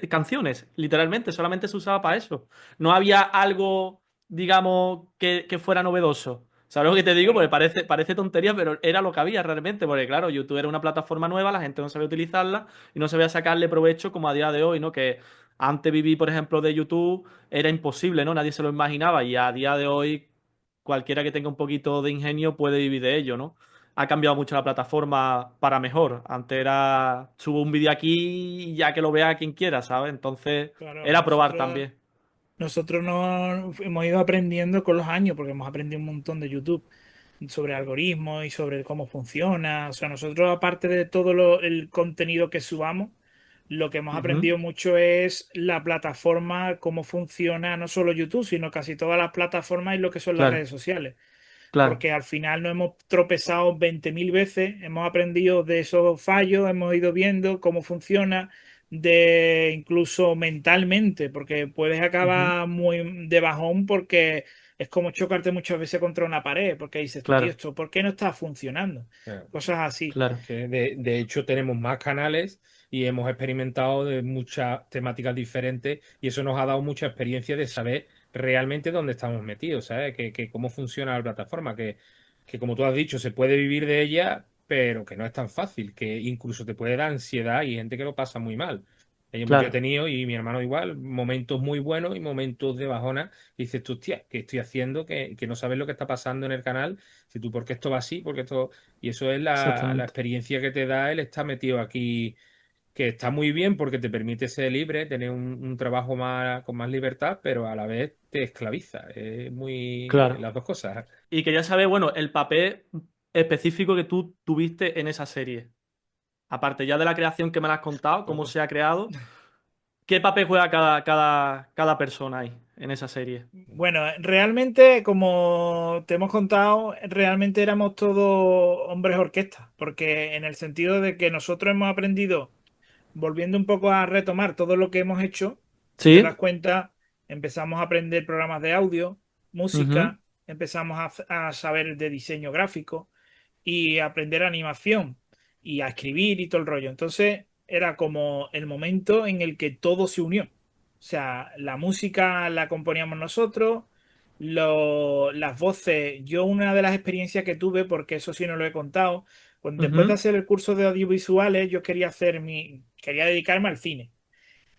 canciones, literalmente, solamente se usaba para eso. No había algo, digamos, que fuera novedoso. ¿Sabes lo que te digo? Porque Claro, parece tontería, pero era lo que había realmente. Porque, claro, YouTube era una plataforma nueva, la gente no sabía utilizarla y no sabía sacarle provecho como a día de hoy, ¿no? Que antes viví, por ejemplo, de YouTube era imposible, ¿no? Nadie se lo imaginaba y a día de hoy cualquiera que tenga un poquito de ingenio puede vivir de ello, ¿no? Ha cambiado mucho la plataforma para mejor. Antes era subo un vídeo aquí y ya que lo vea quien quiera, ¿sabes? Entonces claro. era probar también. Nosotros no hemos ido aprendiendo con los años, porque hemos aprendido un montón de YouTube sobre algoritmos y sobre cómo funciona. O sea, nosotros, aparte de todo el contenido que subamos, lo que hemos Ujú. aprendido mucho es la plataforma, cómo funciona no solo YouTube, sino casi todas las plataformas y lo que son las Claro, redes sociales. claro, Porque al final nos hemos tropezado 20.000 veces, hemos aprendido de esos fallos, hemos ido viendo cómo funciona, de incluso mentalmente, porque puedes ujú. acabar muy de bajón porque es como chocarte muchas veces contra una pared, porque dices tú, tío, Claro, esto, ¿por qué no está funcionando? Cosas así. claro, Que de hecho tenemos más canales y hemos experimentado de muchas temáticas diferentes y eso nos ha dado mucha experiencia de saber realmente dónde estamos metidos, ¿sabes? Que cómo funciona la plataforma, que como tú has dicho, se puede vivir de ella, pero que no es tan fácil, que incluso te puede dar ansiedad y gente que lo pasa muy mal. Yo he claro, tenido, y mi hermano igual, momentos muy buenos y momentos de bajona. Y dices tú, hostia, ¿qué estoy haciendo? Que no sabes lo que está pasando en el canal. Si tú, ¿por qué esto va así? Porque esto y eso es la exactamente. experiencia que te da el estar metido aquí, que está muy bien porque te permite ser libre, tener un trabajo más, con más libertad, pero a la vez te esclaviza. Es muy Claro. las dos cosas. Y quería saber, bueno, el papel específico que tú tuviste en esa serie. Aparte ya de la creación que me la has contado, cómo se ha creado. ¿Qué papel juega cada persona ahí en esa serie? Bueno, realmente, como te hemos contado, realmente éramos todos hombres orquesta, porque en el sentido de que nosotros hemos aprendido, volviendo un poco a retomar todo lo que hemos hecho, si te das ¿Sí? cuenta, empezamos a aprender programas de audio, Ujú, música, empezamos a saber de diseño gráfico y a aprender animación y a escribir y todo el rollo. Entonces era como el momento en el que todo se unió. O sea, la música la componíamos nosotros, las voces. Yo una de las experiencias que tuve, porque eso sí no lo he contado, después de ujú. hacer el curso de audiovisuales, yo quería dedicarme al cine.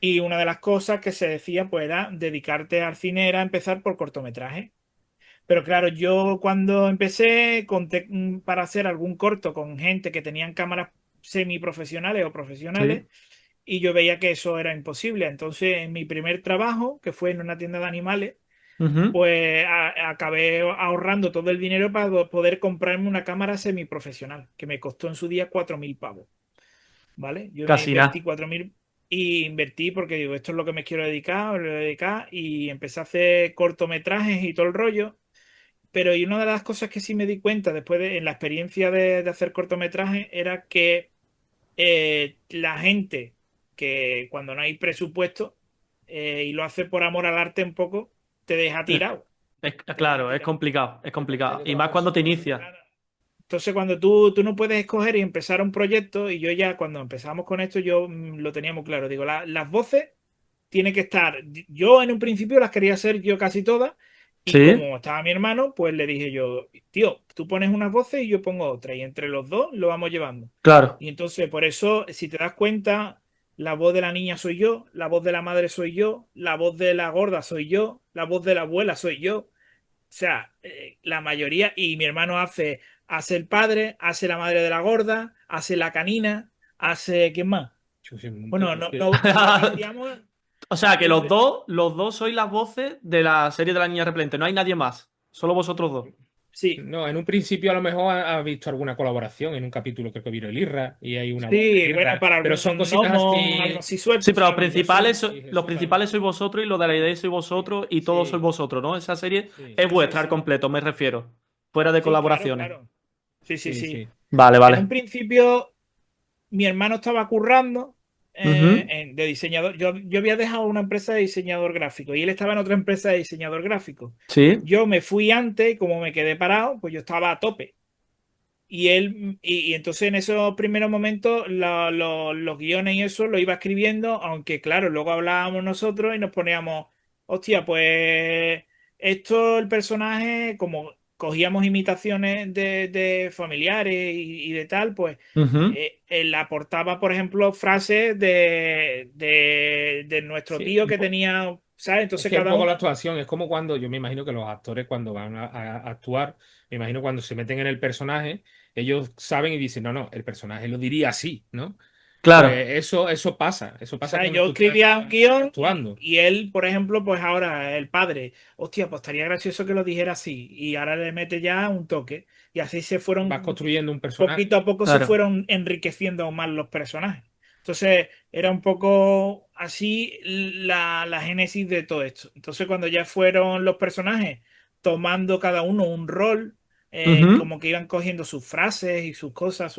Y una de las cosas que se decía, pues, era dedicarte al cine, era empezar por cortometraje. Pero claro, yo cuando empecé conté para hacer algún corto con gente que tenían cámaras semiprofesionales o profesionales Sí. y yo veía que eso era imposible. Entonces, en mi primer trabajo, que fue en una tienda de animales, Ujú. pues acabé ahorrando todo el dinero para poder comprarme una cámara semiprofesional, que me costó en su día 4.000 pavos. ¿Vale? Yo me Casi invertí nada. 4.000 y invertí porque digo, esto es lo que me quiero dedicar, me voy a dedicar y empecé a hacer cortometrajes y todo el rollo. Pero y una de las cosas que sí me di cuenta después en la experiencia de hacer cortometrajes era que la gente que cuando no hay presupuesto y lo hace por amor al arte un poco, te deja Es, tirado. Te deja claro, es tirado. complicado, es Depende complicado. de Y todas las más cuando te personas. inicias. Claro. Entonces, cuando tú no puedes escoger y empezar un proyecto, y yo ya cuando empezamos con esto, yo lo tenía muy claro. Digo, las voces tiene que estar. Yo en un principio las quería hacer yo casi todas. Y Sí, como estaba mi hermano, pues le dije yo, tío, tú pones unas voces y yo pongo otras. Y entre los dos lo vamos llevando. claro. Y entonces, por eso, si te das cuenta, la voz de la niña soy yo, la voz de la madre soy yo, la voz de la gorda soy yo, la voz de la abuela soy yo. O sea, la mayoría, y mi hermano hace el padre, hace la madre de la gorda, hace la canina, hace, ¿quién más? Yo soy un Bueno, poco- no, nos repartíamos O sea, que entre. los dos sois las voces de la serie de la Niña Repelente. No hay nadie más. Solo vosotros dos. Sí, No, en un principio a lo mejor ha visto alguna colaboración en un capítulo que vino el Irra y hay una voz del sí, bueno, Irra, para pero son algún cositas gnomo, algo así. así Sí, pero suelto. Y los Jesús también. principales sois vosotros y lo de la idea sois Sí, vosotros y todos sois sí, vosotros, ¿no? Esa serie sí, es Sí, vuestra al sí. completo, me refiero. Fuera de Sí, claro, colaboraciones. claro. Sí, sí, sí, sí. sí. Vale, En un vale. principio mi hermano estaba currando Ujú. de diseñador. Yo había dejado una empresa de diseñador gráfico y él estaba en otra empresa de diseñador gráfico. Sí. Yo me fui antes y como me quedé parado, pues yo estaba a tope. Y entonces en esos primeros momentos los guiones y eso lo iba escribiendo, aunque claro, luego hablábamos nosotros y nos poníamos, hostia, pues esto el personaje, como cogíamos imitaciones de familiares y de tal, pues Ujú. él aportaba, por ejemplo, frases de nuestro Sí, tío que tenía, ¿sabes? es Entonces que un cada poco uno. la actuación es como cuando yo me imagino que los actores cuando van a actuar, me imagino cuando se meten en el personaje, ellos saben y dicen, no, no, el personaje lo diría así, ¿no? Claro, Pues eso pasa ¿Sabes? cuando Yo tú estás escribía un guión actuando. y él, por ejemplo, pues ahora el padre, hostia, pues estaría gracioso que lo dijera así y ahora le mete ya un toque y así se Vas fueron, construyendo un personaje. poquito a poco se claro. fueron enriqueciendo aún más los personajes. Entonces era un poco así la génesis de todo esto. Entonces cuando ya fueron los personajes tomando cada uno un rol, Ujú. como que iban cogiendo sus frases y sus cosas,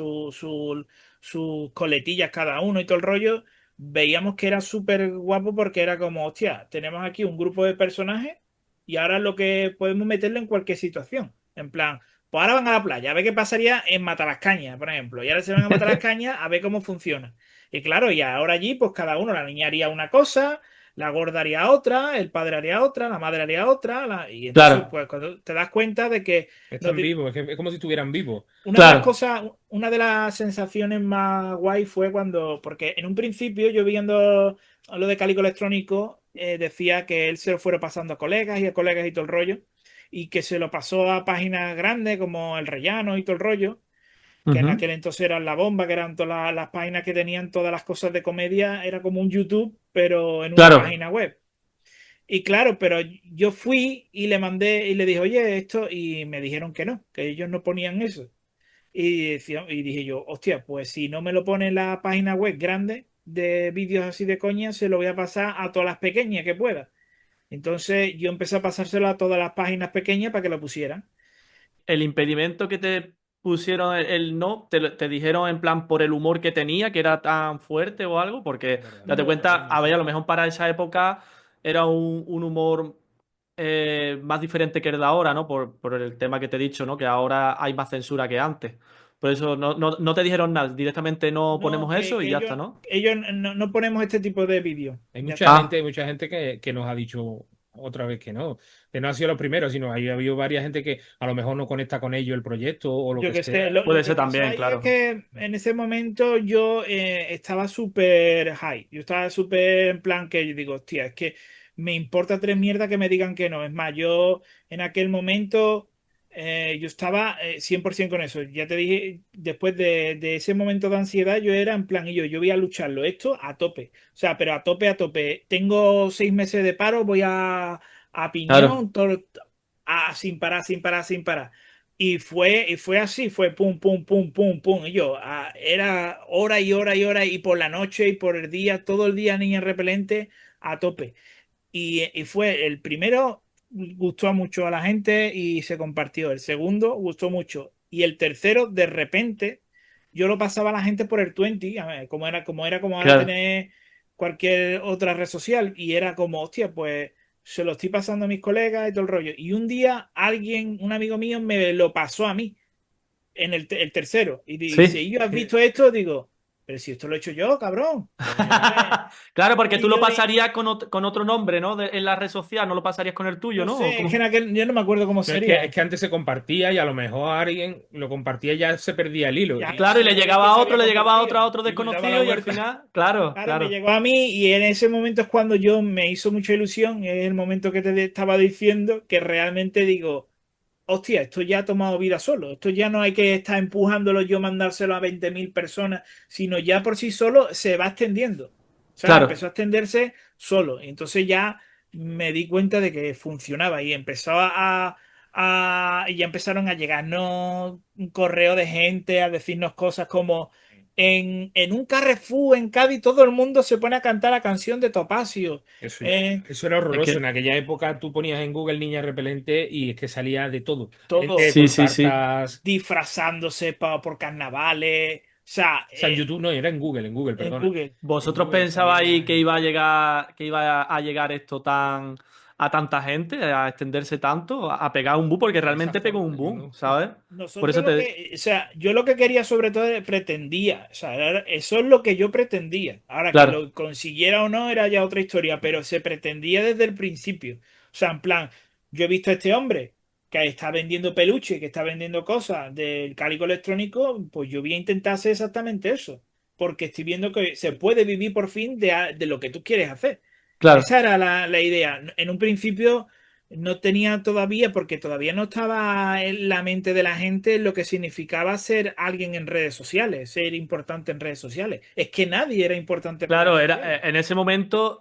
sus coletillas cada uno y todo el rollo, veíamos que era súper guapo porque era como, hostia, tenemos aquí un grupo de personajes y ahora lo que podemos meterlo en cualquier situación. En plan, pues ahora van a la playa, a ver qué pasaría en Matalascaña, por ejemplo. Y ahora se van a Matalascaña a ver cómo funciona. Y claro, y ahora allí, pues cada uno, la niña haría una cosa, la gorda haría otra, el padre haría otra, la madre haría otra. Y entonces, Claro, pues cuando te das cuenta de que no Están te- vivos, es como si estuvieran vivos. una de las claro. cosas, una de las sensaciones más guay fue cuando, porque en un principio yo viendo lo de Cálico Electrónico, decía que él se lo fuera pasando a colegas y a colegas y todo el rollo, y que se lo pasó a páginas grandes como El Rellano y todo el rollo, que en Ujú. aquel entonces eran la bomba, que eran todas las páginas que tenían todas las cosas de comedia, era como un YouTube, pero en una Claro. página web. Y claro, pero yo fui y le mandé y le dije, oye, esto, y me dijeron que no, que ellos no ponían eso. Y dije yo, hostia, pues si no me lo pone en la página web grande, de vídeos así de coña se lo voy a pasar a todas las pequeñas que pueda. Entonces yo empecé a pasárselo a todas las páginas pequeñas para que lo pusieran. El impedimento que te pusieron el no, te dijeron en plan por el humor que tenía, que era tan fuerte o algo, porque date Verdaderamente, cuenta, muy a ver, a lo fuerte. mejor para esa época era un humor más diferente que el de ahora, ¿no? Por el tema que te he dicho, ¿no? Que ahora hay más censura que antes. Por eso no te dijeron nada, directamente no No, ponemos eso y que ya está, ellos, ¿no? ellos no ponemos este tipo de vídeos. Ya está. Ah, Hay mucha gente que nos ha dicho otra vez que no ha sido lo primero, sino ha habido varias gente que a lo mejor no conecta con ellos el proyecto o lo Yo que qué sé, sea. lo puede que ser pasó también, ahí es claro. que en ese momento yo estaba súper high. Yo estaba súper en plan que yo digo, hostia, es que me importa tres mierdas que me digan que no. Es más, yo en aquel momento yo estaba 100% con eso. Ya te dije, después de ese momento de ansiedad, yo era en plan, y yo voy a lucharlo esto a tope. O sea, pero a tope, a tope. Tengo 6 meses de paro, voy a Claro, piñón, todo, sin parar, sin parar, sin parar. Y fue así, fue pum, pum, pum, pum, pum. Y yo, era hora y hora y hora, y por la noche y por el día, todo el día niña repelente a tope. Y fue el primero, gustó mucho a la gente y se compartió. El segundo gustó mucho. Y el tercero, de repente, yo lo pasaba a la gente por el 20, a ver, como ahora claro. tener cualquier otra red social. Y era como, hostia, pues se lo estoy pasando a mis colegas y todo el rollo. Y un día alguien, un amigo mío, me lo pasó a mí en el tercero. Y dice, Sí. ¿y yo has visto esto? Digo, pero si esto lo he hecho yo, cabrón. Claro, porque tú Y lo yo le, pasarías con otro nombre, ¿no? En la red social, no lo pasarías con el tuyo, no ¿no? ¿O sé, es que cómo? yo no me acuerdo cómo No, es sería. que antes se compartía y a lo mejor alguien lo compartía y ya se perdía el hilo. Ya, Claro, y le pero es llegaba que a se otro, había le llegaba a compartido otro y me daba la desconocido y al vuelta. final, claro, Claro, me claro. llegó a mí y en ese momento es cuando yo me hizo mucha ilusión. Es el momento que te estaba diciendo que realmente digo, hostia, esto ya ha tomado vida solo. Esto ya no hay que estar empujándolo yo, mandárselo a 20.000 personas, sino ya por sí solo se va extendiendo. O sea, Claro, empezó a extenderse solo. Entonces ya me di cuenta de que funcionaba y empezó y ya empezaron a llegarnos un correo de gente a decirnos cosas como en un Carrefour en Cádiz todo el mundo se pone a cantar la canción de Topacio. Eso, Eh, eso era es horroroso. En que aquella época tú ponías en Google niña repelente y es que salía de todo. Gente todo. sí, con sí, sí. tartas. Disfrazándose por carnavales. O sea, O sea, en YouTube no, era en Google, en perdona. Google. En ¿Vosotros Google salía pensabais la que gente. iba a llegar, que iba a llegar esto a tanta gente, a extenderse tanto, a pegar un boom? Porque De esa realmente pegó un forma, yo boom, no. ¿sabes? Por Nosotros eso lo te. que, o sea, yo lo que quería sobre todo pretendía, o sea, eso es lo que yo pretendía. Ahora que Claro, lo consiguiera o no era ya otra historia, pero se pretendía desde el principio. O sea, en plan, yo he visto a este hombre que está vendiendo peluche, que está vendiendo cosas del cálico electrónico, pues yo voy a intentar hacer exactamente eso, porque estoy viendo que se puede vivir por fin de lo que tú quieres hacer. claro. Esa era la idea. En un principio no tenía todavía, porque todavía no estaba en la mente de la gente lo que significaba ser alguien en redes sociales, ser importante en redes sociales. Es que nadie era importante en redes Claro, era, sociales. en ese momento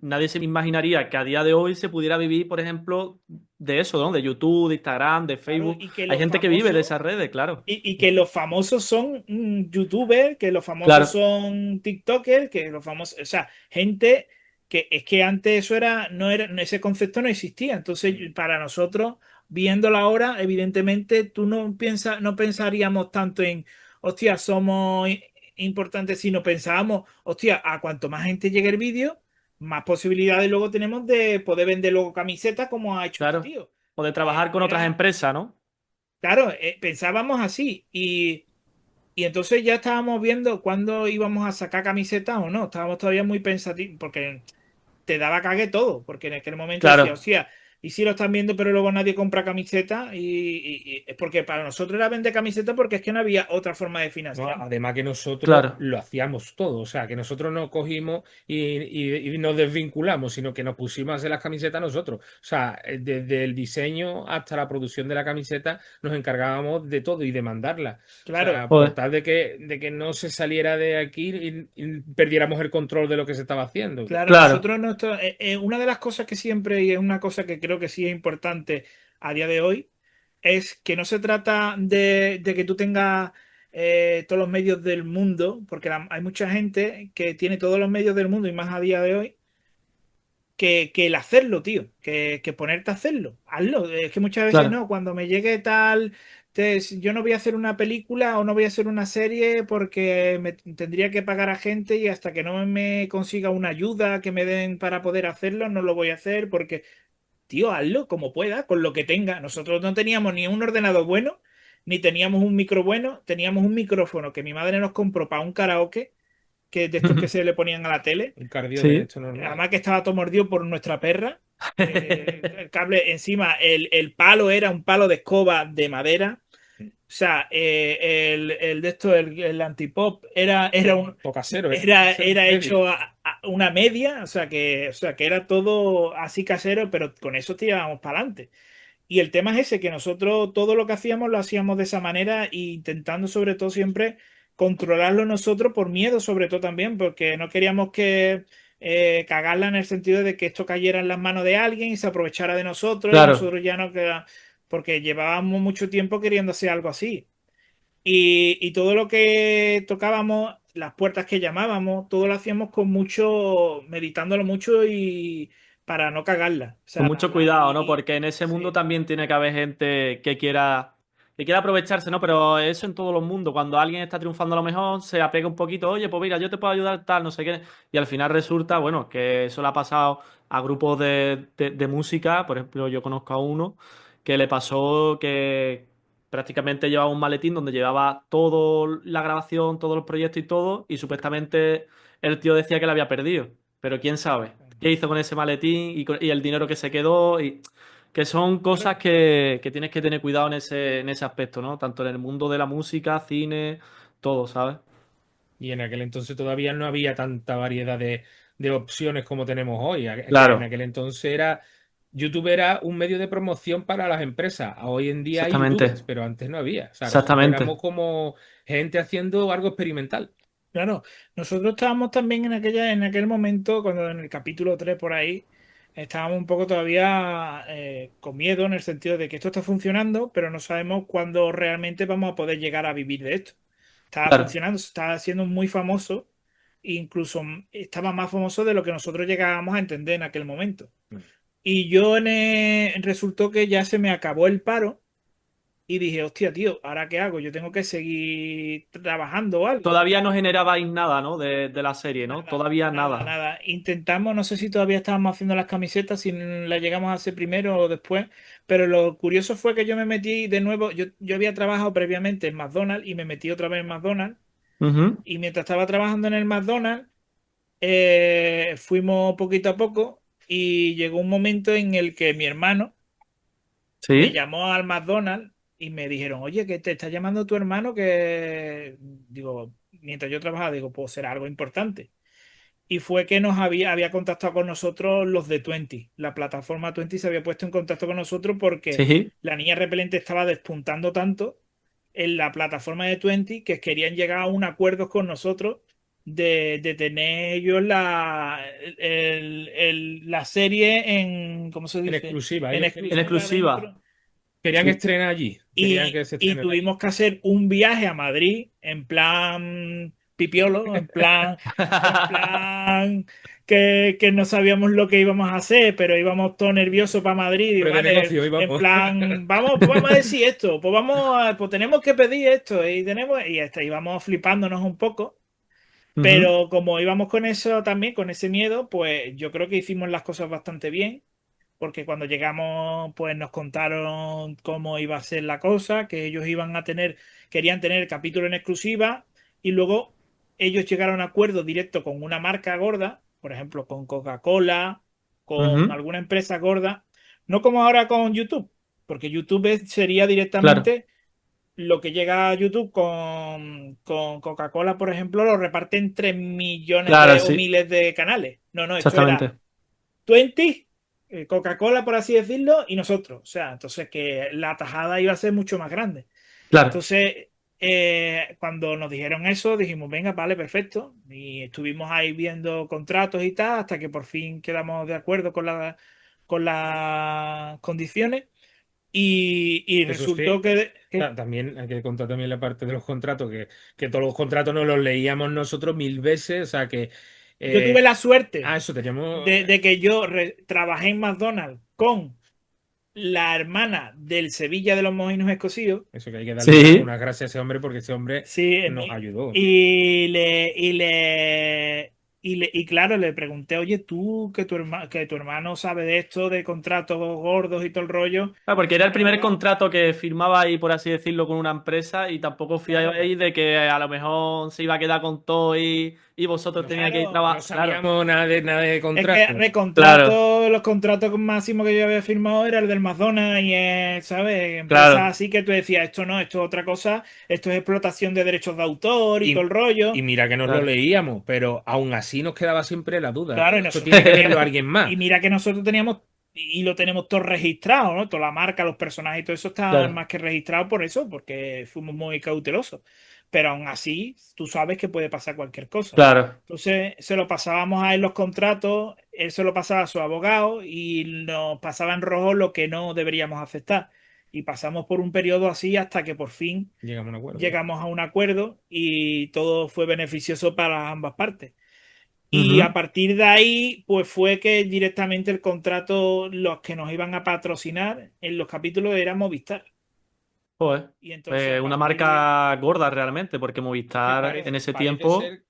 nadie se imaginaría que a día de hoy se pudiera vivir, por ejemplo, de eso, ¿no? De YouTube, de Instagram, de Claro, Facebook. Hay gente que vive de esas redes, claro. y que los famosos son youtubers, que los famosos Claro, son TikTokers, que los famosos, o sea, gente que es que antes eso ese concepto no existía. Entonces, para nosotros, viéndolo ahora, evidentemente, tú no pensaríamos tanto en, hostia, somos importantes, sino pensábamos, hostia, a cuanto más gente llegue el vídeo, más posibilidades luego tenemos de poder vender luego camisetas como ha hecho este claro. tío. O de trabajar con otras Era, empresas, ¿no? claro, pensábamos así y entonces ya estábamos viendo cuándo íbamos a sacar camisetas o no. Estábamos todavía muy pensativos porque te daba cague todo, porque en aquel momento decía, Claro, hostia, y si lo están viendo pero luego nadie compra camiseta y es porque para nosotros era vender camiseta porque es que no había otra forma de No, financiar. además que nosotros claro, lo hacíamos todo, o sea, que nosotros no cogimos y nos desvinculamos, sino que nos pusimos a hacer las camisetas nosotros. O sea, desde el diseño hasta la producción de la camiseta nos encargábamos de todo y de mandarla. O Claro, sea, por joder, tal de que no se saliera de aquí y perdiéramos el control de lo que se estaba haciendo. claro, claro, nosotros una de las cosas que siempre, y es una cosa que creo que sí es importante a día de hoy, es que no se trata de que tú tengas todos los medios del mundo, porque hay mucha gente que tiene todos los medios del mundo y más a día de hoy que el hacerlo, tío, que ponerte a hacerlo, hazlo. Es que muchas veces Claro. no, cuando me llegue tal, yo no voy a hacer una película o no voy a hacer una serie porque me tendría que pagar a gente y hasta que no me consiga una ayuda que me den para poder hacerlo, no lo voy a hacer porque, tío, hazlo como pueda, con lo que tenga. Nosotros no teníamos ni un ordenador bueno, ni teníamos un micro bueno, teníamos un micrófono que mi madre nos compró para un karaoke, que de estos que se le ponían a la tele. Un cardio de Sí. esto normal. Además que estaba todo mordido por nuestra perra. El cable encima, el palo era un palo de escoba de madera. O sea, el de esto, el antipop, Todo casero, ¿eh? Casero era ready. hecho a una media, o sea, que era todo así casero, pero con eso tirábamos para adelante. Y el tema es ese, que nosotros todo lo que hacíamos lo hacíamos de esa manera e intentando sobre todo siempre controlarlo nosotros por miedo sobre todo también, porque no queríamos que cagarla en el sentido de que esto cayera en las manos de alguien y se aprovechara de nosotros y Claro. nosotros ya no queda, porque llevábamos mucho tiempo queriendo hacer algo así. Y todo lo que tocábamos, las puertas que llamábamos, todo lo hacíamos con mucho, meditándolo mucho y para no cagarla. O Con sea, mucho cuidado, ¿no? y Porque en ese mundo sí. también tiene que haber gente que quiera aprovecharse, ¿no? Pero eso en todos los mundos. Cuando alguien está triunfando a lo mejor, se apega un poquito, oye, pues mira, yo te puedo ayudar, tal, no sé qué. Y al final resulta, bueno, que eso le ha pasado a grupos de música. Por ejemplo, yo conozco a uno que le pasó que prácticamente llevaba un maletín donde llevaba toda la grabación, todos los proyectos y todo, y supuestamente el tío decía que la había perdido. Pero quién sabe qué hizo con ese maletín y el dinero que se quedó. Y que son Claro. cosas que tienes que tener cuidado en ese aspecto, ¿no? Tanto en el mundo de la música, cine, todo, ¿sabes? Y en aquel entonces todavía no había tanta variedad de opciones como tenemos hoy. Es que en Claro, aquel entonces YouTube era un medio de promoción para las empresas. Hoy en día hay YouTubers, exactamente, pero antes no había. O sea, nosotros exactamente. éramos como gente haciendo algo experimental. Claro, nosotros estábamos también en aquel momento, cuando en el capítulo 3 por ahí, estábamos un poco todavía con miedo en el sentido de que esto está funcionando, pero no sabemos cuándo realmente vamos a poder llegar a vivir de esto. Estaba Claro. funcionando, estaba siendo muy famoso, e incluso estaba más famoso de lo que nosotros llegábamos a entender en aquel momento. Y yo resultó que ya se me acabó el paro y dije, hostia, tío, ¿ahora qué hago? Yo tengo que seguir trabajando o algo. Todavía no generabais nada, ¿no? De la serie, ¿no? Nada, Todavía nada, nada. nada. Intentamos, no sé si todavía estábamos haciendo las camisetas, si las llegamos a hacer primero o después, pero lo curioso fue que yo me metí de nuevo, yo había trabajado previamente en McDonald's y me metí otra vez en McDonald's Ujú. y mientras estaba trabajando en el McDonald's, fuimos poquito a poco y llegó un momento en el que mi hermano me Sí, llamó al McDonald's y me dijeron, oye, que te está llamando tu hermano que, digo, mientras yo trabajaba, digo, pues será algo importante. Y fue que había contactado con nosotros los de Twenty. La plataforma Twenty se había puesto en contacto con nosotros porque sí. la niña repelente estaba despuntando tanto en la plataforma de Twenty que querían llegar a un acuerdo con nosotros de tener ellos la serie en, ¿cómo se En dice? exclusiva, En ellos En querían, exclusiva exclusiva. dentro. querían Sí. estrenar allí, querían que se Y estrenara allí. tuvimos que hacer un viaje a Madrid en plan pipiolo, en plan que no sabíamos lo que íbamos a hacer, pero íbamos todos nerviosos para Madrid y Hombre de vale, negocio, y en vamos. plan, pues vamos a decir esto, pues tenemos que pedir esto y tenemos, y hasta íbamos flipándonos un poco. Ujú. Pero como íbamos con eso también, con ese miedo, pues yo creo que hicimos las cosas bastante bien, porque cuando llegamos, pues nos contaron cómo iba a ser la cosa, que ellos iban a tener, querían tener el capítulo en exclusiva, y luego ellos llegaron a acuerdo directo con una marca gorda, por ejemplo, con Coca-Cola, con Ujú. alguna empresa gorda, no como ahora con YouTube, porque YouTube sería Claro, directamente lo que llega a YouTube con Coca-Cola, por ejemplo, lo reparte entre millones claro, o sí. miles de canales. No, no, esto era Exactamente. 20, Coca-Cola, por así decirlo, y nosotros. O sea, entonces que la tajada iba a ser mucho más grande. Claro. Entonces, cuando nos dijeron eso, dijimos, venga, vale, perfecto. Y estuvimos ahí viendo contratos y tal, hasta que por fin quedamos de acuerdo con con las condiciones. Y Eso resultó sí, que también hay que contar también la parte de los contratos, que todos los contratos nos los leíamos nosotros 1000 veces, o sea que... yo tuve eh, la suerte eso teníamos... de que yo trabajé en McDonald's con la hermana del Sevilla de los Mojinos Escocidos. Eso que hay que darle Sí. una gracias a ese hombre porque ese hombre Sí, nos ayudó. y claro, le pregunté, oye, tú que tu hermano sabe de esto, de contratos gordos y todo el rollo. Claro, porque era ¿Sabes el primer algo? contrato que firmaba ahí, por así decirlo, con una empresa y tampoco Claro, fiabais de que a lo mejor se iba a quedar con todo y vosotros No, teníais que ir claro. no trabajar. Claro, sabíamos nada de Es que contrato. claro, los contratos máximos que yo había firmado era el del McDonald's y, ¿sabes? Empresas claro, así que tú decías, esto no, esto es otra cosa, esto es explotación de derechos de autor y todo Y, el rollo. y mira que nos lo claro. leíamos, pero aún así nos quedaba siempre la duda. Claro, y Esto nosotros tiene que teníamos, leerlo alguien y más. mira que nosotros teníamos, y lo tenemos todo registrado, ¿no? Toda la marca, los personajes y todo eso está Claro, más que registrado por eso, porque fuimos muy cautelosos. Pero aún así, tú sabes que puede pasar cualquier cosa. claro. Entonces, se lo pasábamos a él los contratos, él se lo pasaba a su abogado y nos pasaba en rojo lo que no deberíamos aceptar. Y pasamos por un periodo así hasta que por fin Llegamos a un acuerdo. llegamos a un acuerdo y todo fue beneficioso para ambas partes. Y a Ujú. partir de ahí, pues fue que directamente el contrato, los que nos iban a patrocinar en los capítulos era Movistar. Joder. Y entonces a Una partir de... marca gorda realmente, porque Es que Movistar en parece, ese parece tiempo. ser,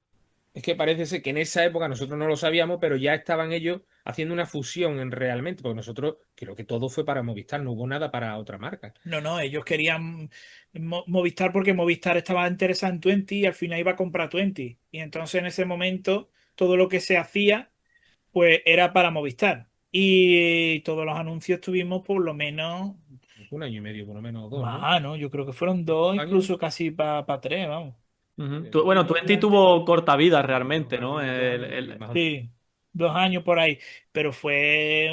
es que parece ser que en esa época nosotros no lo sabíamos, pero ya estaban ellos haciendo una fusión en realmente, porque nosotros creo que todo fue para Movistar, no hubo nada para otra marca. No, no, ellos querían Movistar porque Movistar estaba interesado en Twenty y al final iba a comprar Twenty. Y entonces en ese momento todo lo que se hacía, pues era para Movistar. Y todos los anuncios tuvimos por lo menos 1 año y medio, por lo menos, o 2, ¿no? más, ¿no? Yo creo que fueron dos, 2 años. incluso casi para tres, vamos. Ujú. Bueno, Tuvimos Twenty durante tuvo corta vida dos realmente, ¿no? años, 2 años y medio más. Sí, 2 años por ahí, pero fue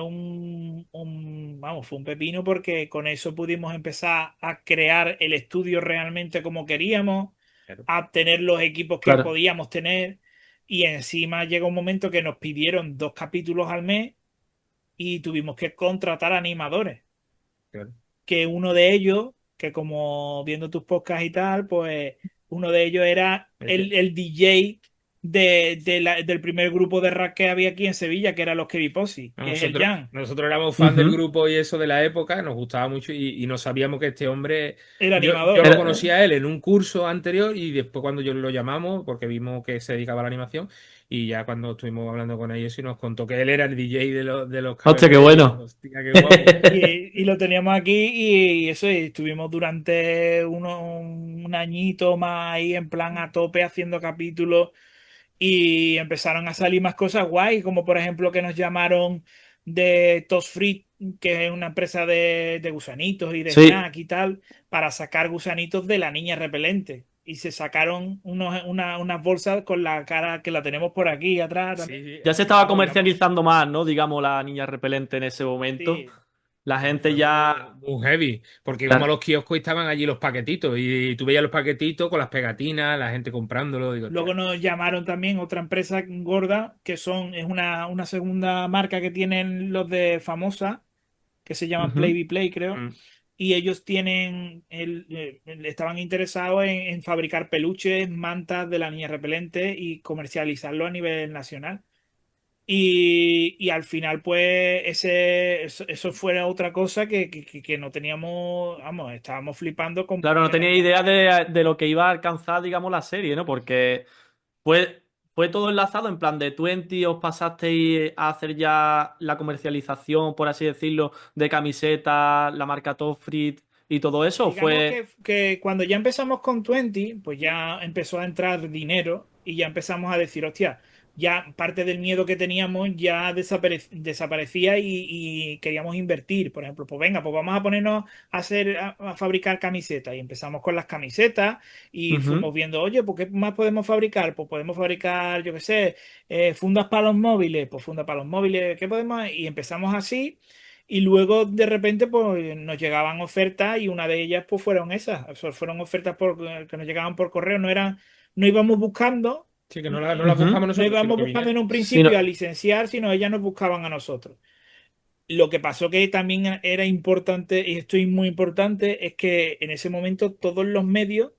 vamos, fue un pepino porque con eso pudimos empezar a crear el estudio realmente como queríamos, Claro. a tener los equipos que Claro. podíamos tener y encima llega un momento que nos pidieron 2 capítulos al mes y tuvimos que contratar animadores, Claro. que uno de ellos, que como viendo tus podcasts y tal, pues uno de ellos era Ese- el DJ del primer grupo de rap que había aquí en Sevilla, que era los Kevin Posse, que es el Nosotros, Jan, nosotros éramos fan del Ujú. grupo y eso de la época, nos gustaba mucho y no sabíamos que este hombre, el yo animador. lo Era- conocía a él en un curso anterior y después cuando yo lo llamamos, porque vimos que se dedicaba a la animación, y ya cuando estuvimos hablando con ellos y nos contó que él era el DJ de los Hostia, qué cabernet, digo, bueno. hostia, qué guapo. Y lo teníamos aquí y eso, y estuvimos durante un añito más ahí en plan a tope haciendo capítulos y empezaron a salir más cosas guay, como por ejemplo que nos llamaron de Toast Free, que es una empresa de gusanitos y de Sí, snack y tal, para sacar gusanitos de la niña repelente. Y se sacaron unas bolsas con la cara que la tenemos por aquí atrás Sí, también. sí, ya se estaba vamos, comercializando más, ¿no? Digamos, la niña repelente en ese momento. Sí. La pero gente fue muy, ya. muy heavy, porque íbamos a Claro. los kioscos y estaban allí los paquetitos y tú veías los paquetitos con las pegatinas, la gente comprándolo, digo, Luego hostia, nos llamaron también otra empresa gorda, es una segunda marca que tienen los de Famosa, que se llaman Ujú. Play Play, creo. mm, Y ellos estaban interesados en fabricar peluches, mantas de la niña repelente y comercializarlo a nivel nacional. Y al final, pues, eso fue otra cosa que no teníamos, vamos, estábamos flipando con Claro, no poder tenía hacer. idea de lo que iba a alcanzar, digamos, la serie, ¿no? Porque fue todo enlazado en plan de Twenty, os pasasteis a hacer ya la comercialización, por así decirlo, de camisetas, la marca Tofrit y todo eso. ¿O Digamos fue? que cuando ya empezamos con Twenty, pues ya empezó a entrar dinero y ya empezamos a decir, hostia, ya parte del miedo que teníamos ya desaparecía y queríamos invertir. Por ejemplo, pues venga, pues vamos a ponernos a fabricar camisetas. Y empezamos con las camisetas y Ujú. fuimos viendo, oye, pues ¿qué más podemos fabricar? Pues podemos fabricar, yo qué sé, fundas para los móviles, pues fundas para los móviles, ¿qué podemos? Y empezamos así. Y luego de repente pues nos llegaban ofertas y una de ellas pues fueron esas. Fueron ofertas que nos llegaban por correo, no íbamos buscando, sí, que no las Ujú. buscamos no nosotros, sino íbamos que buscando vinieron. en un Sí, no- principio a licenciar, sino ellas nos buscaban a nosotros. Lo que pasó que también era importante, y esto es muy importante, es que en ese momento todos los medios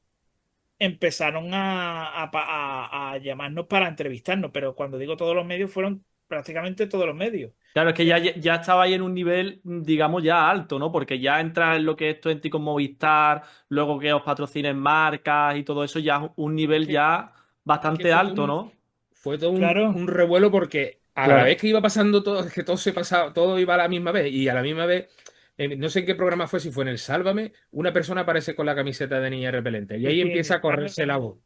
empezaron a llamarnos para entrevistarnos, pero cuando digo todos los medios, fueron prácticamente todos los medios. Claro, es O que sea, ya estaba ahí en un nivel, digamos, ya alto, ¿no? Porque ya entras en lo que es Twenty con Movistar, luego que os patrocinen marcas y todo eso, ya es un Es nivel que, ya es que bastante alto, ¿no? fue todo claro, un revuelo porque a la vez Claro. que iba pasando todo, es que todo se pasaba, todo iba a la misma vez y a la misma vez, no sé en qué programa fue, si fue en el Sálvame, una persona aparece con la camiseta de Niña Repelente y sí, ahí sí, en empieza a el barrio correrse la también. voz.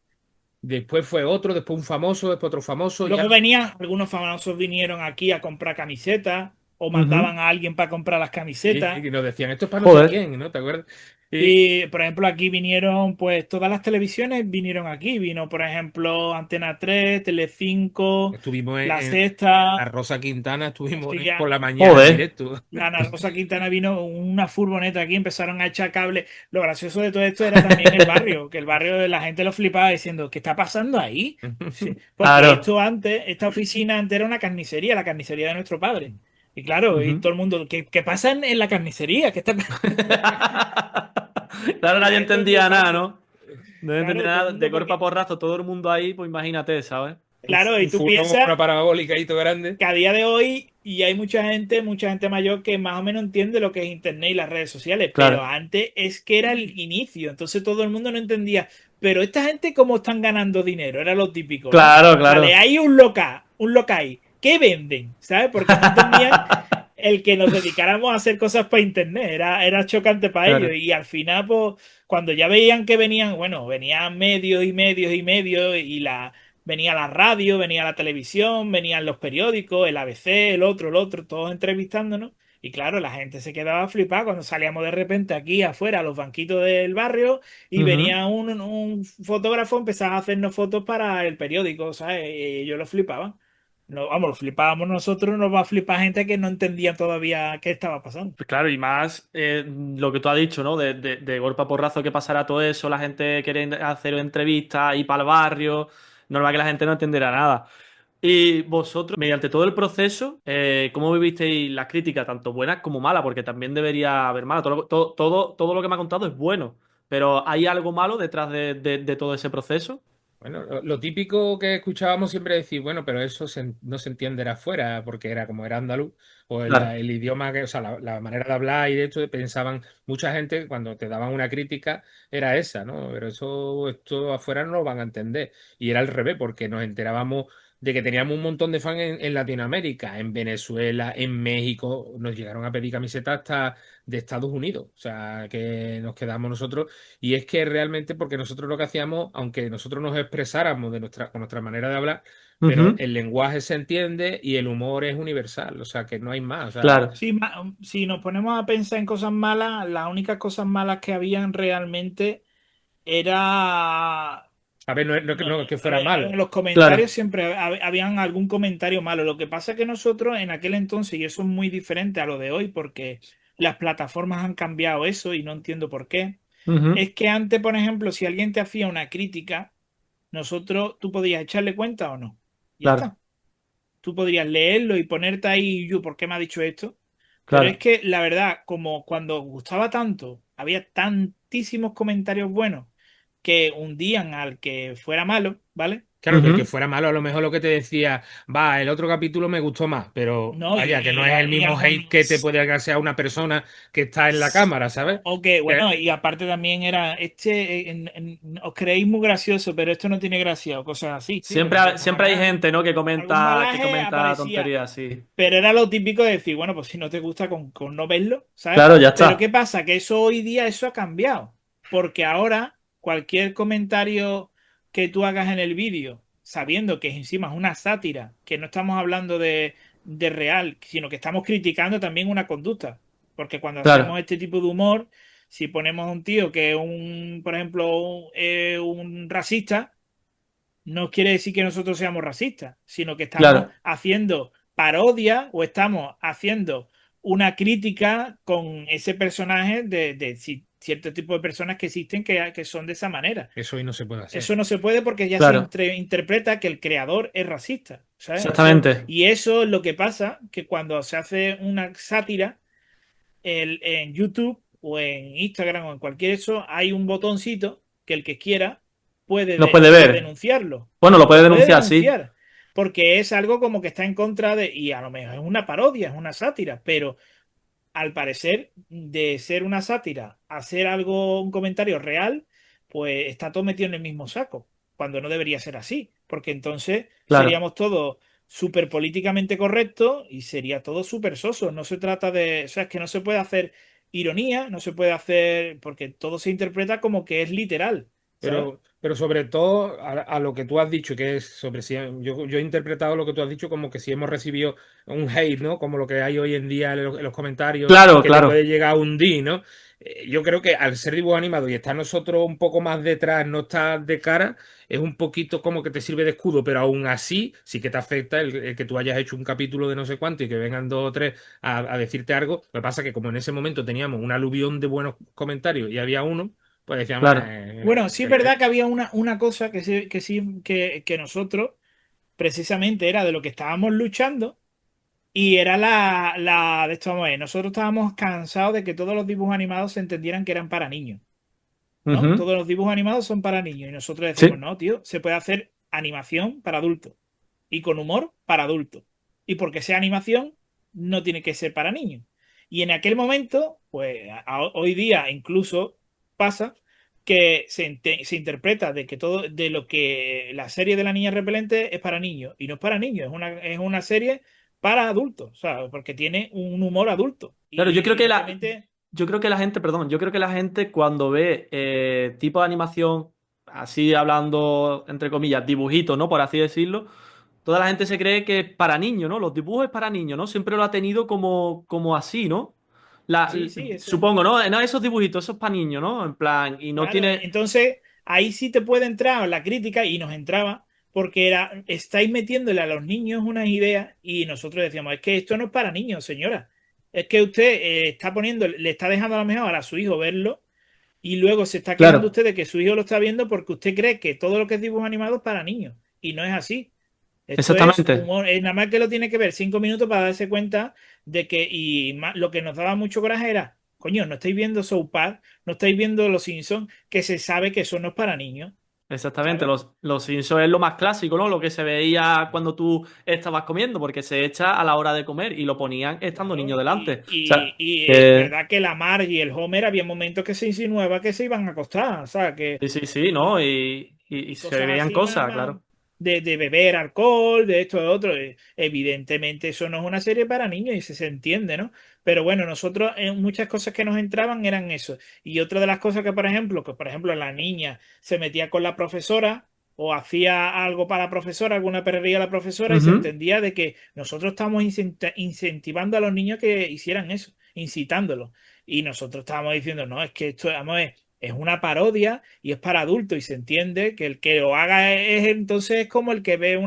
Después fue otro, después un famoso, después otro famoso, Luego ya. venían, algunos famosos vinieron aquí a comprar camisetas o Ujú. mandaban a alguien para comprar las camisetas. Y nos decían, esto es para no sé Joder. quién, ¿no? ¿Te acuerdas? Y Y, por ejemplo, aquí vinieron, pues todas las televisiones vinieron aquí. Vino, por ejemplo, Antena 3, Telecinco, estuvimos La en Sexta. la Rosa Quintana, estuvimos Sí, por la mañana en Joder. directo. la Ana Rosa Quintana vino una furgoneta aquí, empezaron a echar cable. Lo gracioso de todo esto era también el barrio, que el barrio de la gente lo flipaba diciendo, ¿qué está pasando ahí? Sí, porque Claro. esto antes, esta oficina antes era una carnicería, la carnicería de nuestro padre. Y claro, y Ujú. todo el mundo, ¿qué pasa en la carnicería? ¿Qué está... Claro, Y nadie la gente entendía nada, flipando. ¿no? No entendía Claro, todo el nada. De mundo golpe a porque... porrazo, todo el mundo ahí, pues imagínate, ¿sabes? Claro, y Un tú furón, piensas una parabólica y todo grande. que a día de hoy, y hay mucha gente mayor que más o menos entiende lo que es Internet y las redes sociales, pero Claro, antes es que era el inicio, entonces todo el mundo no entendía, pero esta gente cómo están ganando dinero, era lo típico, ¿no? claro, Vale, claro. hay un local, ¿qué venden? ¿Sabes? Porque no entendían el que nos dedicáramos a hacer cosas para Internet, era chocante para ellos, Claro. y al final, pues, cuando ya veían que venían, bueno, venían medios y medios y medios, y la venía la radio, venía la televisión, venían los periódicos, el ABC, el otro, todos entrevistándonos. Y claro, la gente se quedaba flipada cuando salíamos de repente aquí afuera a los banquitos del barrio y Ujú. venía un fotógrafo, empezaba a hacernos fotos para el periódico, ¿sabes? Y ellos lo flipaban. No, vamos, lo flipábamos nosotros, nos va a flipar gente que no entendía todavía qué estaba pasando. Pues claro, y más lo que tú has dicho, ¿no? De golpe a porrazo que pasará todo eso, la gente quiere hacer entrevistas, ir para el barrio, normal que la gente no entenderá nada. Y vosotros, mediante todo el proceso, ¿cómo vivisteis las críticas, tanto buenas como malas? Porque también debería haber malas. Todo lo que me ha contado es bueno, pero ¿hay algo malo detrás de todo ese proceso? Bueno, lo típico que escuchábamos siempre decir, bueno, pero eso no se entiende afuera, porque era como era andaluz, o Claro. el idioma, que, o sea, la manera de hablar y de hecho pensaban, mucha gente cuando te daban una crítica era esa, ¿no? Pero eso, esto afuera no lo van a entender. Y era al revés, porque nos enterábamos de que teníamos un montón de fans en Latinoamérica, en Venezuela, en México, nos llegaron a pedir camisetas hasta de Estados Unidos, o sea, que nos quedamos nosotros y es que realmente, porque nosotros lo que hacíamos, aunque nosotros nos expresáramos con nuestra manera de hablar, pero Ujú. el lenguaje se entiende y el humor es universal, o sea, que no hay más. O sea, Claro, Sí, si nos ponemos a pensar en cosas malas, las únicas cosas malas que habían realmente era a ver, no es que a fuera ver, malo. en los comentarios claro. siempre habían algún comentario malo. Lo que pasa es que nosotros en aquel entonces, y eso es muy diferente a lo de hoy, porque las plataformas han cambiado eso y no entiendo por qué, Ujú. es que antes, por ejemplo, si alguien te hacía una crítica, tú podías echarle cuenta o no. Ya Claro, está. Tú podrías leerlo y ponerte ahí, yo, ¿por qué me ha dicho esto? Pero es claro, que la verdad, como cuando gustaba tanto, había tantísimos comentarios buenos que hundían al que fuera malo, ¿vale? Claro, que el que ujú. fuera malo, a lo mejor lo que te decía, va, el otro capítulo me gustó más, pero No, vaya, que no es el y mismo hate que te puede hacer a una persona que está en la cámara, ¿sabes? o que, Que- bueno, y aparte también era, os creéis muy gracioso, pero esto no tiene gracia, o cosas así, sí, Siempre, porque siempre hay gente, ¿no? algún Que malaje comenta aparecía. tonterías, sí. Pero era lo típico de decir, bueno, pues si no te gusta con no verlo, ¿sabes? Claro, ya Pero ¿qué está. pasa? Que eso hoy día eso ha cambiado. Porque ahora cualquier comentario que tú hagas en el vídeo, sabiendo que encima es una sátira, que no estamos hablando de real, sino que estamos criticando también una conducta. Porque cuando hacemos Claro, este tipo de humor, si ponemos a un tío que es por ejemplo, un racista, no quiere decir que nosotros seamos racistas, sino que estamos claro, haciendo parodia o estamos haciendo una crítica con ese personaje de cierto tipo de personas que existen que son de esa manera. Eso hoy no se puede Eso hacer. no se puede porque ya se claro. interpreta que el creador es racista. ¿sabes? Exactamente. Y eso es lo que pasa, que cuando se hace una sátira, en YouTube o en Instagram o en cualquier eso, hay un botoncito que el que quiera Lo puede puede ver. denunciarlo. Bueno, lo puede Lo puede denunciar, sí. denunciar. Porque es algo como que está en contra de, y a lo mejor es una parodia, es una sátira, pero al parecer, de ser una sátira a ser algo, un comentario real, pues está todo metido en el mismo saco, cuando no debería ser así, porque entonces Claro. seríamos todos súper políticamente correctos y sería todo súper soso. No se trata de, o sea, es que no se puede hacer ironía, no se puede hacer, porque todo se interpreta como que es literal, ¿sabes? Pero sobre todo a lo que tú has dicho, que es sobre si yo he interpretado lo que tú has dicho como que si hemos recibido un hate, ¿no? Como lo que hay hoy en día en los comentarios, Claro, que te claro. puede llegar a hundir, ¿no? Yo creo que al ser dibujo animado y estar nosotros un poco más detrás, no estar de cara, es un poquito como que te sirve de escudo, pero aún así sí que te afecta el que tú hayas hecho un capítulo de no sé cuánto y que vengan dos o tres a decirte algo. Lo que pasa es que como en ese momento teníamos un aluvión de buenos comentarios y había uno, pues decíamos, Claro. Bueno, sí ¿qué es es verdad esto? que había una cosa que nosotros precisamente era de lo que estábamos luchando. Y era de esto, vamos a ver, nosotros estábamos cansados de que todos los dibujos animados se entendieran que eran para niños, ¿no? Ujú. Todos los dibujos animados son para niños. Y nosotros decíamos, Sí, no, tío, se puede hacer animación para adultos y con humor para adultos. Y porque sea animación, no tiene que ser para niños. Y en aquel momento, pues hoy día incluso pasa que se interpreta de que todo, de lo que la serie de la niña repelente es para niños. Y no es para niños, es una serie para adultos, o sea, porque tiene un humor adulto. claro, Y obviamente, yo creo que la gente, perdón, yo creo que la gente cuando ve tipo de animación, así hablando, entre comillas, dibujitos, ¿no? Por así decirlo, toda la gente se cree que es para niños, ¿no? Los dibujos es para niños, ¿no? Siempre lo ha tenido como así, ¿no? sí, sí, eso es. Supongo, ¿no? No, esos dibujitos, eso es para niños, ¿no? En plan, y no Claro, tiene. entonces ahí sí te puede entrar la crítica y nos entraba porque estáis metiéndole a los niños unas ideas y nosotros decíamos, es que esto no es para niños, señora. Es que usted está poniendo, le está dejando a lo mejor a su hijo verlo y luego se está quejando Claro, usted de que su hijo lo está viendo porque usted cree que todo lo que es dibujo animado es para niños y no es así. Esto es exactamente. humor, nada más que lo tiene que ver 5 minutos para darse cuenta de que, lo que nos daba mucho coraje era, coño, no estáis viendo South Park, no estáis viendo Los Simpsons, que se sabe que eso no es para niños, Exactamente, ¿sabes? los Simpsons es lo más clásico, ¿no? Lo que se veía cuando tú estabas comiendo, porque se echa a la hora de comer y lo ponían estando niño Claro. Delante. O sea, Es que verdad que la Marge y el Homer había momentos que se insinuaba que se iban a acostar, o sea, sí, sí, sí, ¿no? Y y se cosas veían así cosas, claro. de beber alcohol, de esto, de otro. Evidentemente eso no es una serie para niños y se entiende, ¿no? Pero bueno, nosotros muchas cosas que nos entraban eran eso. Y otra de las cosas que por ejemplo la niña se metía con la profesora o hacía algo para la profesora, alguna perrería a la profesora y se Ujú. entendía de que nosotros estamos incentivando a los niños que hicieran eso, incitándolos. Y nosotros estábamos diciendo, no, es que esto, vamos a ver, es una parodia y es para adultos y se entiende que el que lo haga entonces es como el que ve yo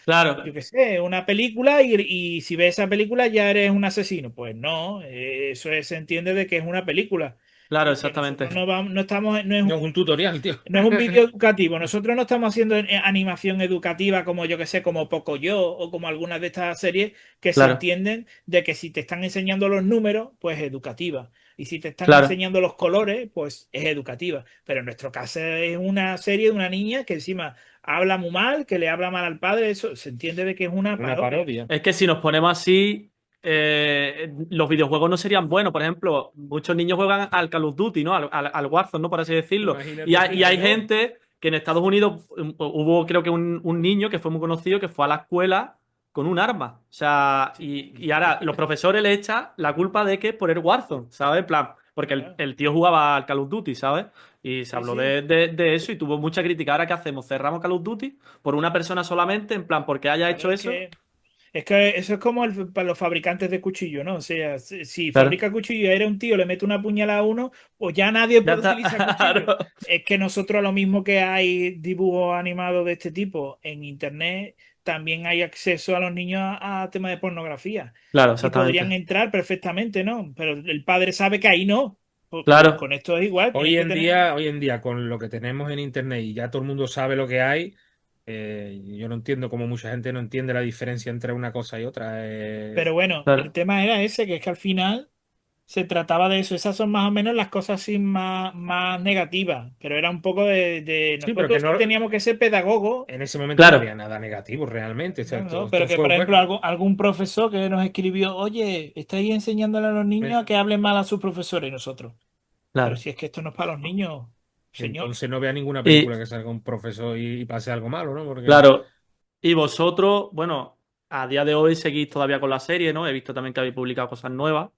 Claro, qué sé, una película y si ves esa película ya eres un asesino. Pues no, se entiende de que es una película claro, y que nosotros exactamente. no estamos, no es No es un tutorial, tío. no es un vídeo educativo. Nosotros no estamos haciendo animación educativa como yo que sé, como Pocoyo o como algunas de estas series que se Claro, entienden de que si te están enseñando los números, pues es educativa. Y si te están claro, enseñando los colores, pues es educativa. Pero en nuestro caso es una serie de una niña que encima habla muy mal, que le habla mal al padre. Eso se entiende de que es una Una parodia. parodia. es que si nos ponemos así, los videojuegos no serían buenos. Por ejemplo, muchos niños juegan al Call of Duty, ¿no? Al Warzone, ¿no? Por así decirlo. Imagínate tú, Y hay claro. gente que en Estados Unidos hubo, creo que un niño que fue muy conocido que fue a la escuela con un arma. O sea, y ahora los profesores le echan la culpa de que es por el Warzone, ¿sabes? En plan, porque Claro. el tío jugaba al Call of Duty, ¿sabes? Y se Sí, habló sí. de eso y tuvo mucha crítica. Ahora, ¿qué hacemos? ¿Cerramos Call of Duty por una persona solamente? En plan, porque haya Claro, hecho eso. es que eso es como para los fabricantes de cuchillos, ¿no? O sea, si Claro. fabrica cuchillo y eres un tío, le mete una puñalada a uno, pues ya nadie Ya puede está. utilizar cuchillo. Claro, Es que nosotros, lo mismo que hay dibujos animados de este tipo en internet, también hay acceso a los niños a temas de pornografía. claro, Y podrían exactamente. entrar perfectamente, ¿no? Pero el padre sabe que ahí no. Pues Claro, con esto es igual, tienes que tener. Hoy en día, con lo que tenemos en internet y ya todo el mundo sabe lo que hay, Yo no entiendo cómo mucha gente no entiende la diferencia entre una cosa y otra. Pero bueno, el Claro, tema era ese, que es que al final se trataba de eso. Esas son más o menos las cosas así más negativas, pero era un poco de Sí, pero que nosotros no, sí teníamos que ser pedagogos. en ese momento no había claro, nada negativo realmente. O sea, No, todo no, esto pero que, fue por ejemplo, bueno. algún profesor que nos escribió, oye, estáis enseñándole a los niños a que hablen mal a sus profesores y nosotros. Pero claro. si es que esto no es para los niños, señor. Entonces no vea ninguna Y película que salga un profesor y pase algo malo, ¿no? Porque claro, y vosotros, bueno, a día de hoy seguís todavía con la serie, ¿no? He visto también que habéis publicado cosas nuevas.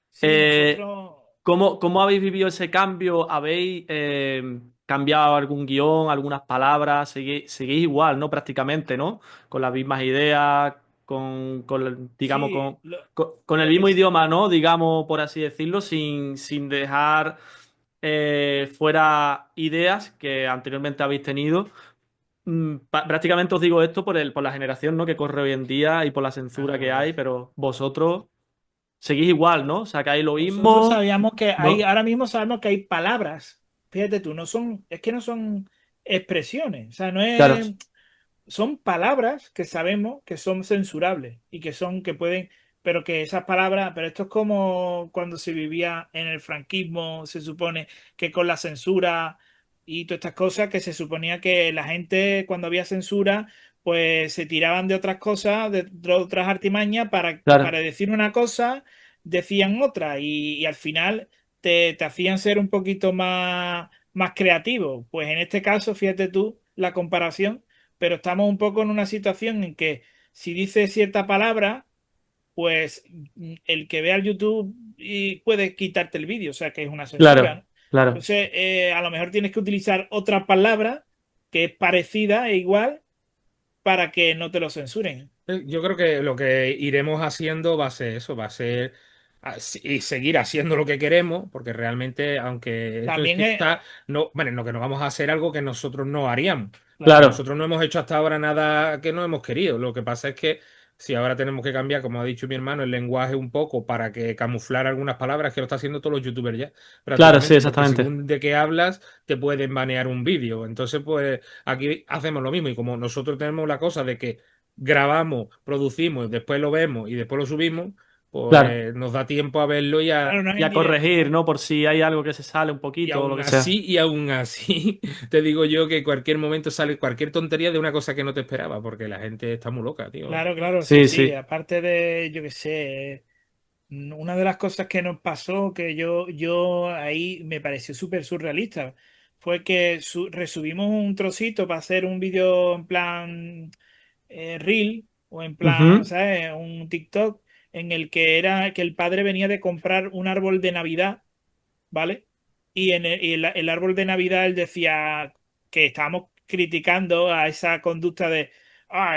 Sí, Eh, nosotros, ¿cómo habéis vivido ese cambio? ¿Habéis cambiado algún guión, algunas palabras? Seguís igual, ¿no? Prácticamente, ¿no? Con las mismas ideas, digamos, sí, con el lo que mismo es, idioma, ¿no? Digamos, por así decirlo, sin dejar fuera ideas que anteriormente habéis tenido. Prácticamente os digo esto por la generación, ¿no? que corre hoy en día y por la censura que ah, hay, pero vosotros seguís igual, ¿no? Sacáis lo nosotros mismo, sabíamos que hay, ¿no? ahora mismo sabemos que hay palabras. Fíjate tú, no son, es que no son expresiones. O sea, no Claro, es. Son palabras que sabemos que son censurables y que pueden, pero que esas palabras, pero esto es como cuando se vivía en el franquismo, se supone que con la censura y todas estas cosas, que se suponía que la gente cuando había censura, pues se tiraban de otras cosas, de otras artimañas para claro, decir una cosa, decían otra y al final te hacían ser un poquito más creativo. Pues en este caso, fíjate tú la comparación, pero estamos un poco en una situación en que si dice cierta palabra, pues el que vea el YouTube y puede quitarte el vídeo, o sea que es una censura, claro, ¿no? claro, Entonces, a lo mejor tienes que utilizar otra palabra que es parecida e igual para que no te lo censuren. yo creo que lo que iremos haciendo va a ser eso, va a ser y seguir haciendo lo que queremos, porque realmente, aunque esto También es, exista, no, bueno, lo que no vamos a hacer algo que nosotros no haríamos. O sea, claro, claro, nosotros no hemos hecho hasta ahora nada que no hemos querido. Lo que pasa es que si ahora tenemos que cambiar, como ha dicho mi hermano, el lenguaje un poco para que camuflar algunas palabras, que lo está haciendo todos los youtubers ya, claro, sí, prácticamente, porque exactamente. según de qué hablas, te pueden banear un vídeo. Entonces, pues aquí hacemos lo mismo. Y como nosotros tenemos la cosa de que grabamos, producimos, después lo vemos y después lo subimos, Claro. pues nos da tiempo a verlo claro, no es Y en a directo, corregir, ¿no? ¿no? Por si hay algo que se sale un poquito o lo que sea. y aún así, te digo yo que cualquier momento sale cualquier tontería de una cosa que no te esperaba, porque la gente está muy loca, tío. Claro, claro, sí, Sí, sí. sí. Aparte de, yo qué sé, una de las cosas que nos pasó, que yo ahí me pareció súper surrealista, fue que resubimos un trocito para hacer un vídeo en plan reel o en plan, Ujú. ¿sabes? Un TikTok en el que era que el padre venía de comprar un árbol de Navidad, ¿vale? Y el árbol de Navidad él decía que estábamos criticando a esa conducta de,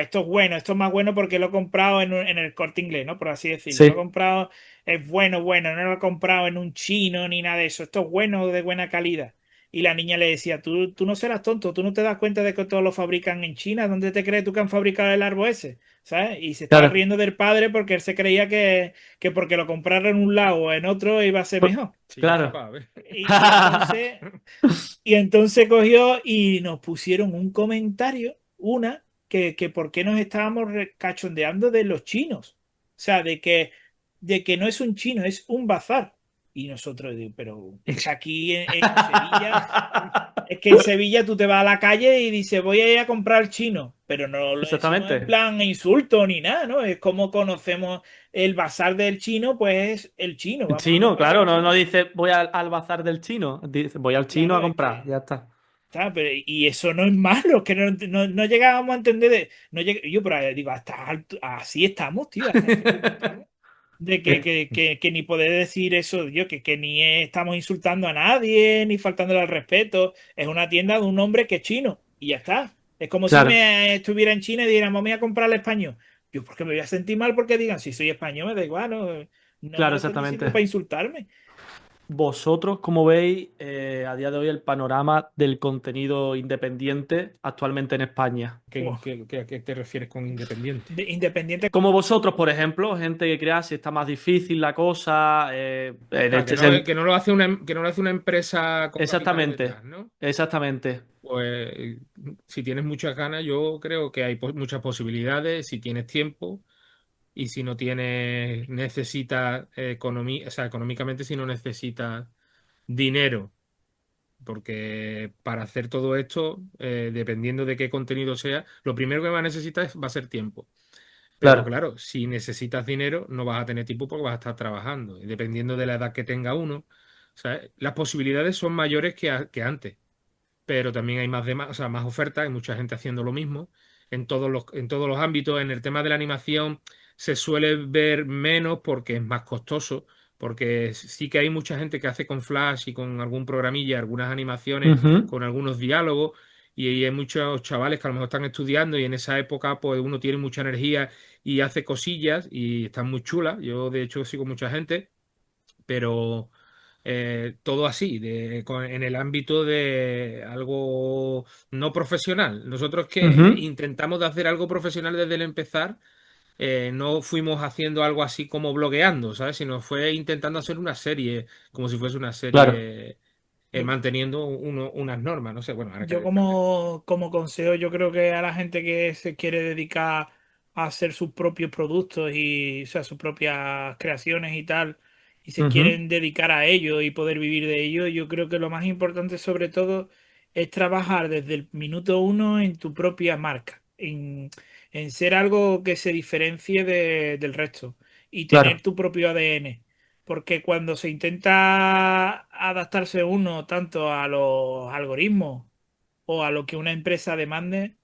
esto es bueno, esto es más bueno porque lo he comprado en el Corte Inglés, ¿no? Por así decirlo. Lo he Sí, comprado, es bueno, bueno, no lo he comprado en un chino ni nada de eso. Esto es bueno, de buena calidad. Y la niña le decía, tú no serás tonto, tú no te das cuenta de que todo lo fabrican en China. ¿Dónde te crees tú que han fabricado el árbol ese? ¿Sabes? Y se estaba claro. riendo del padre porque él se creía que porque lo comprara en un lado o en otro iba a ser Por- mejor. Sí, ya está Claro. para ver. Y entonces cogió y nos pusieron un comentario, que por qué nos estábamos cachondeando de los chinos. O sea, de que no es un chino, es un bazar. Y nosotros, pero es que aquí en Sevilla, es que en Sevilla tú te vas a la calle y dices, voy a ir a comprar chino, pero no lo decimos en Exactamente. plan insulto ni nada, ¿no? Es como conocemos el bazar del chino, pues es el chino, vamos a Chino, comprar claro, al no chino. dice voy al bazar del chino. Dice voy al chino a Claro, es comprar. que. Ya está. Y eso no es malo, que no llegábamos a entender yo por ahí digo, así estamos, tío, hasta este punto estamos. De que, Que- que, que, que ni poder decir eso, yo, que ni estamos insultando a nadie, ni faltándole al respeto. Es una tienda de un hombre que es chino, y ya está. Es como si Claro, me estuviera en China y dijéramos, me voy a comprar el español. Yo, porque me voy a sentir mal porque digan, si soy español, me da igual, no me claro, lo están diciendo para exactamente. insultarme. ¿Vosotros cómo veis a día de hoy el panorama del contenido independiente actualmente en España? Uf, A qué te refieres con independiente? independiente. Como vosotros, por ejemplo, gente que crea si está más difícil la cosa, en Ah, este sen- que no lo hace una empresa con capital Exactamente, detrás, ¿no? exactamente. pues si tienes muchas ganas, yo creo que hay muchas posibilidades, si tienes tiempo y si no tienes, necesitas economía, o sea, económicamente si no necesitas dinero, porque para hacer todo esto, dependiendo de qué contenido sea, lo primero que vas a necesitar va a ser tiempo. Pero Claro. claro, si necesitas dinero, no vas a tener tiempo porque vas a estar trabajando. Y dependiendo de la edad que tenga uno, ¿sabes? Las posibilidades son mayores que antes, pero también hay o sea, más ofertas, hay mucha gente haciendo lo mismo en todos los ámbitos. En el tema de la animación se suele ver menos porque es más costoso, porque sí que hay mucha gente que hace con Flash y con algún programilla algunas animaciones, Ujú. con algunos diálogos. Y hay muchos chavales que a lo mejor están estudiando y en esa época pues uno tiene mucha energía y hace cosillas y están muy chulas. Yo de hecho sigo mucha gente, pero todo así, en el ámbito de algo no profesional. Nosotros que Ujú. intentamos de hacer algo profesional desde el empezar, no fuimos haciendo algo así como blogueando, ¿sabes? Sino fue intentando hacer una serie, como si fuese una Claro. serie, Yo, manteniendo unas normas, no sé, bueno, ahora que Yo depende. como consejo, yo creo que a la gente que se quiere dedicar a hacer sus propios productos y, o sea, sus propias creaciones y tal, y se Ujú. quieren dedicar a ello y poder vivir de ello, yo creo que lo más importante sobre todo es trabajar desde el minuto uno en tu propia marca, en ser algo que se diferencie del resto y tener Claro. tu propio ADN. Porque cuando se intenta adaptarse uno tanto a los algoritmos, o a lo que una empresa demande,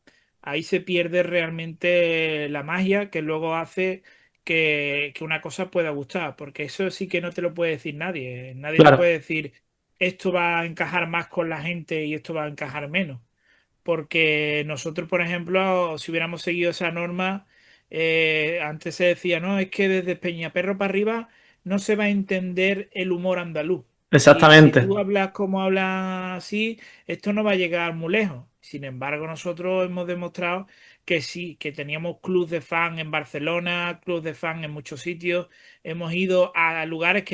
ahí se pierde realmente la magia que luego hace que una cosa pueda gustar, porque eso sí que no te lo puede decir nadie. Nadie te puede Claro. decir esto va a encajar más con la gente y esto va a encajar menos. Porque nosotros, por ejemplo, si hubiéramos seguido esa norma, antes se decía, no, es que desde Peñaperro para arriba no se va a entender el humor andaluz. Si Exactamente. tú hablas como hablas así, esto no va a llegar muy lejos. Sin embargo, nosotros hemos demostrado que sí, que teníamos clubs de fan en Barcelona, clubs de fan en muchos sitios. Hemos ido a lugares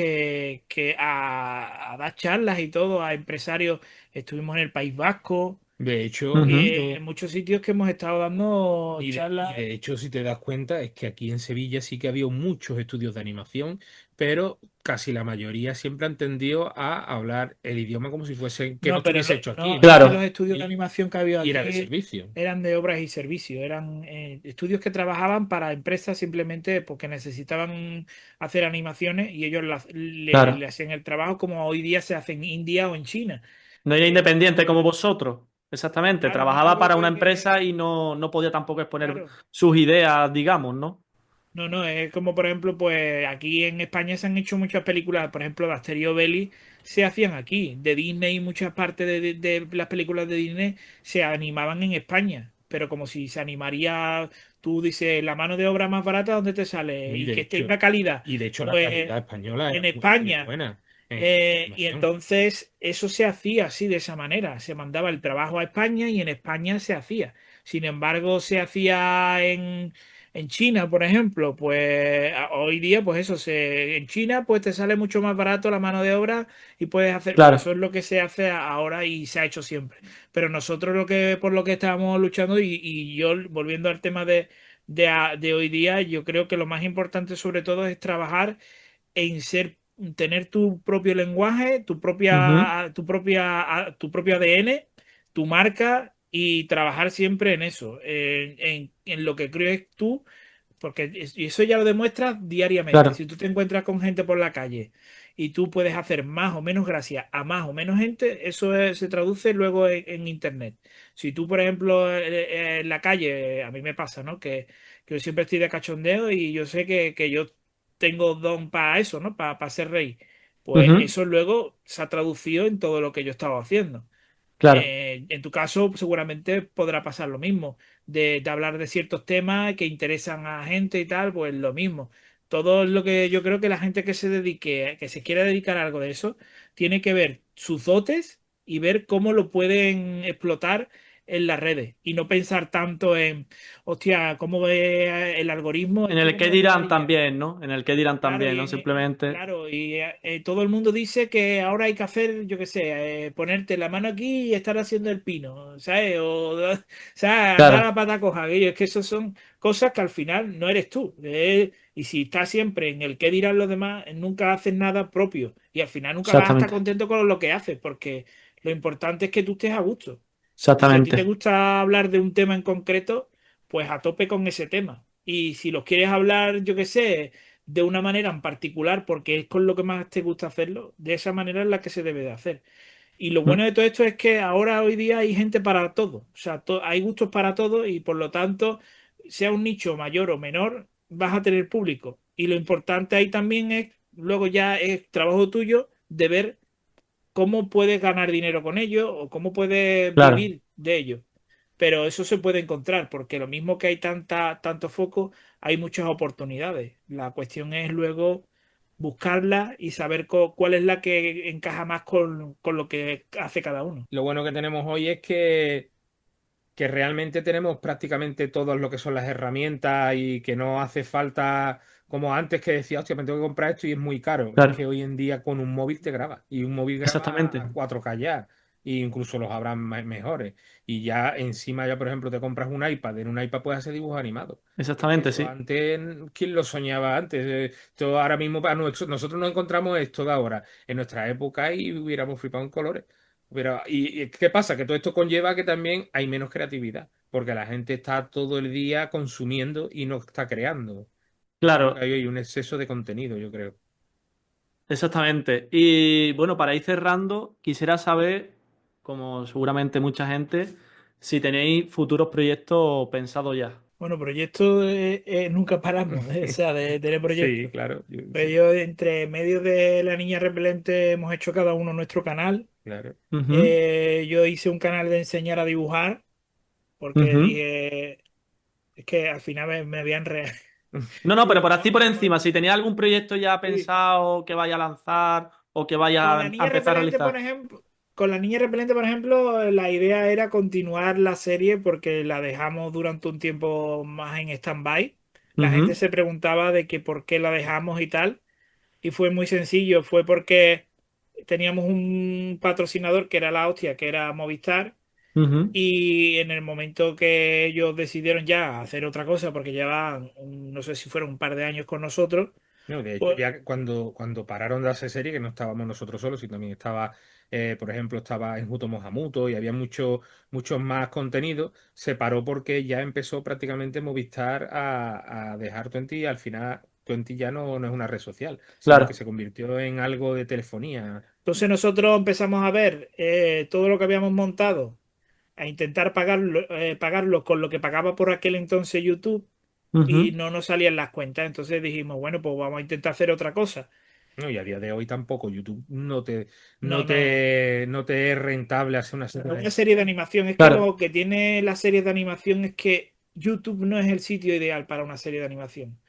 a dar charlas y todo, a empresarios. Estuvimos en el País Vasco. De hecho, Ujú. En muchos sitios que hemos estado dando y charlas. de hecho, si te das cuenta, es que aquí en Sevilla sí que ha habido muchos estudios de animación, pero casi la mayoría siempre han tendido a hablar el idioma como si fuese que no No, pero estuviese hecho aquí, no, ¿no? es que los Claro. estudios de Y, animación que ha habido y era de aquí servicio. eran de obras y servicios, eran estudios que trabajaban para empresas simplemente porque necesitaban hacer animaciones y ellos le Claro. hacían el trabajo como hoy día se hace en India o en China. No era Que independiente como no, vosotros. Exactamente. claro, no es Trabajaba algo para una empresa y no podía tampoco exponer claro. sus ideas, digamos, ¿no? No, no, es como por ejemplo, pues aquí en España se han hecho muchas películas, por ejemplo, de Asterix Belli se hacían aquí, de Disney, muchas partes de las películas de Disney se animaban en España, pero como si se animaría, tú dices, la mano de obra más barata, ¿dónde te sale? Y Y de que hecho, tenga calidad, la pues calidad española en era muy, muy España. buena en Y animación. entonces eso se hacía así, de esa manera. Se mandaba el trabajo a España y en España se hacía. Sin embargo, se hacía en China, por ejemplo. Pues hoy día, pues eso, en China pues te sale mucho más barato la mano de obra y puedes hacer, pues eso Claro. es lo que se hace ahora y se ha hecho siempre. Pero nosotros por lo que estamos luchando y yo volviendo al tema de hoy día, yo creo que lo más importante sobre todo es trabajar en tener tu propio lenguaje, Ujú. tu propio ADN, tu marca y trabajar siempre en eso, en lo que crees tú, porque y eso ya lo demuestras diariamente. Claro. Si tú te encuentras con gente por la calle y tú puedes hacer más o menos gracias a más o menos gente, se traduce luego en internet. Si tú, por ejemplo, en la calle, a mí me pasa, ¿no? Que yo siempre estoy de cachondeo y yo sé que yo tengo don para eso, ¿no? Para ser rey. Pues Ujú. eso luego se ha traducido en todo lo que yo estaba haciendo. Claro. En tu caso, seguramente podrá pasar lo mismo, de hablar de ciertos temas que interesan a gente y tal, pues lo mismo. Todo lo que yo creo que la gente que se dedique, que se quiera dedicar a algo de eso, tiene que ver sus dotes y ver cómo lo pueden explotar en las redes y no pensar tanto en, hostia, cómo ve el algoritmo, En esto el cómo que lo dirán llevaría. también, ¿no? En el que dirán Claro, también, ¿no? Simplemente. claro, y todo el mundo dice que ahora hay que hacer, yo qué sé, ponerte la mano aquí y estar haciendo el pino, ¿sabes? O sea, andar Claro, a pata coja. Y es que eso son cosas que al final no eres tú. Y si estás siempre en el qué dirán los demás, nunca haces nada propio. Y al final nunca vas a estar exactamente. contento con lo que haces, porque lo importante es que tú estés a gusto. Y si a ti te Exactamente. gusta hablar de un tema en concreto, pues a tope con ese tema. Y si los quieres hablar, yo qué sé, de una manera en particular, porque es con lo que más te gusta hacerlo, de esa manera es la que se debe de hacer. Y lo Mm. bueno de todo esto es que ahora, hoy día, hay gente para todo. O sea, hay gustos para todo y por lo tanto, sea un nicho mayor o menor, vas a tener público. Y lo importante ahí también es, luego ya es trabajo tuyo de ver cómo puedes ganar dinero con ello o cómo puedes Claro, vivir de ello. Pero eso se puede encontrar, porque lo mismo que hay tanto foco, hay muchas oportunidades. La cuestión es luego buscarla y saber cuál es la que encaja más con lo que hace cada uno. Lo bueno que tenemos hoy es que realmente tenemos prácticamente todo lo que son las herramientas y que no hace falta, como antes que decía, hostia, me tengo que comprar esto y es muy caro. Es claro, que hoy en día con un móvil te graba y un móvil graba exactamente. a 4K ya, e incluso los habrá mejores. Y ya encima ya, por ejemplo, te compras un iPad, en un iPad puedes hacer dibujos animados. Es que Exactamente, eso sí. antes, ¿quién lo soñaba antes? Esto ahora mismo nosotros nos encontramos esto de ahora en nuestra época y hubiéramos flipado en colores. Pero, ¿y qué pasa? Que todo esto conlleva que también hay menos creatividad, porque la gente está todo el día consumiendo y no está creando. Eso es lo que Claro, hay hoy, un exceso de contenido, yo creo. exactamente. Y bueno, para ir cerrando, quisiera saber, como seguramente mucha gente, si tenéis futuros proyectos pensados ya. Bueno, proyectos nunca paramos, o sea, de tener Sí, proyectos. claro, Pues sí, yo, entre medio de La Niña Repelente, hemos hecho cada uno nuestro canal. claro. Ujú, Yo hice un canal de enseñar a dibujar, porque ujú. dije, es que al final me habían No, no, pero digo, por así por vamos, encima, si tenéis algún proyecto ya sí. pensado que vaya a lanzar o que vaya Con a la niña empezar a repelente, por realizar. ejemplo, con la niña repelente, por ejemplo, la idea era continuar la serie porque la dejamos durante un tiempo más en stand-by. La gente Ujú, se preguntaba de que por qué la dejamos y tal. Y fue muy sencillo, fue porque teníamos un patrocinador que era la hostia, que era Movistar. ujú, Y en el momento que ellos decidieron ya hacer otra cosa, porque llevaban, no sé si fueron un par de años con nosotros, No, de hecho, pues ya cuando pararon de hacer serie, que no estábamos nosotros solos, sino también estaba, por ejemplo, estaba en Enjuto Mohamuto y había muchos más contenidos, se paró porque ya empezó prácticamente Movistar a dejar Twenty y al final Twenty ya no es una red social, sino que claro. se convirtió en algo de telefonía. entonces nosotros empezamos a ver todo lo que habíamos montado, a intentar pagarlo con lo que pagaba por aquel entonces YouTube y Ujú. no nos salían las cuentas. Entonces dijimos, bueno, pues vamos a intentar hacer otra cosa. No, y a día de hoy tampoco YouTube No, no. no te es rentable hacer una serie Una de... serie de animación. Es que Claro. lo que tiene las series de animación es que YouTube no es el sitio ideal para una serie de animación.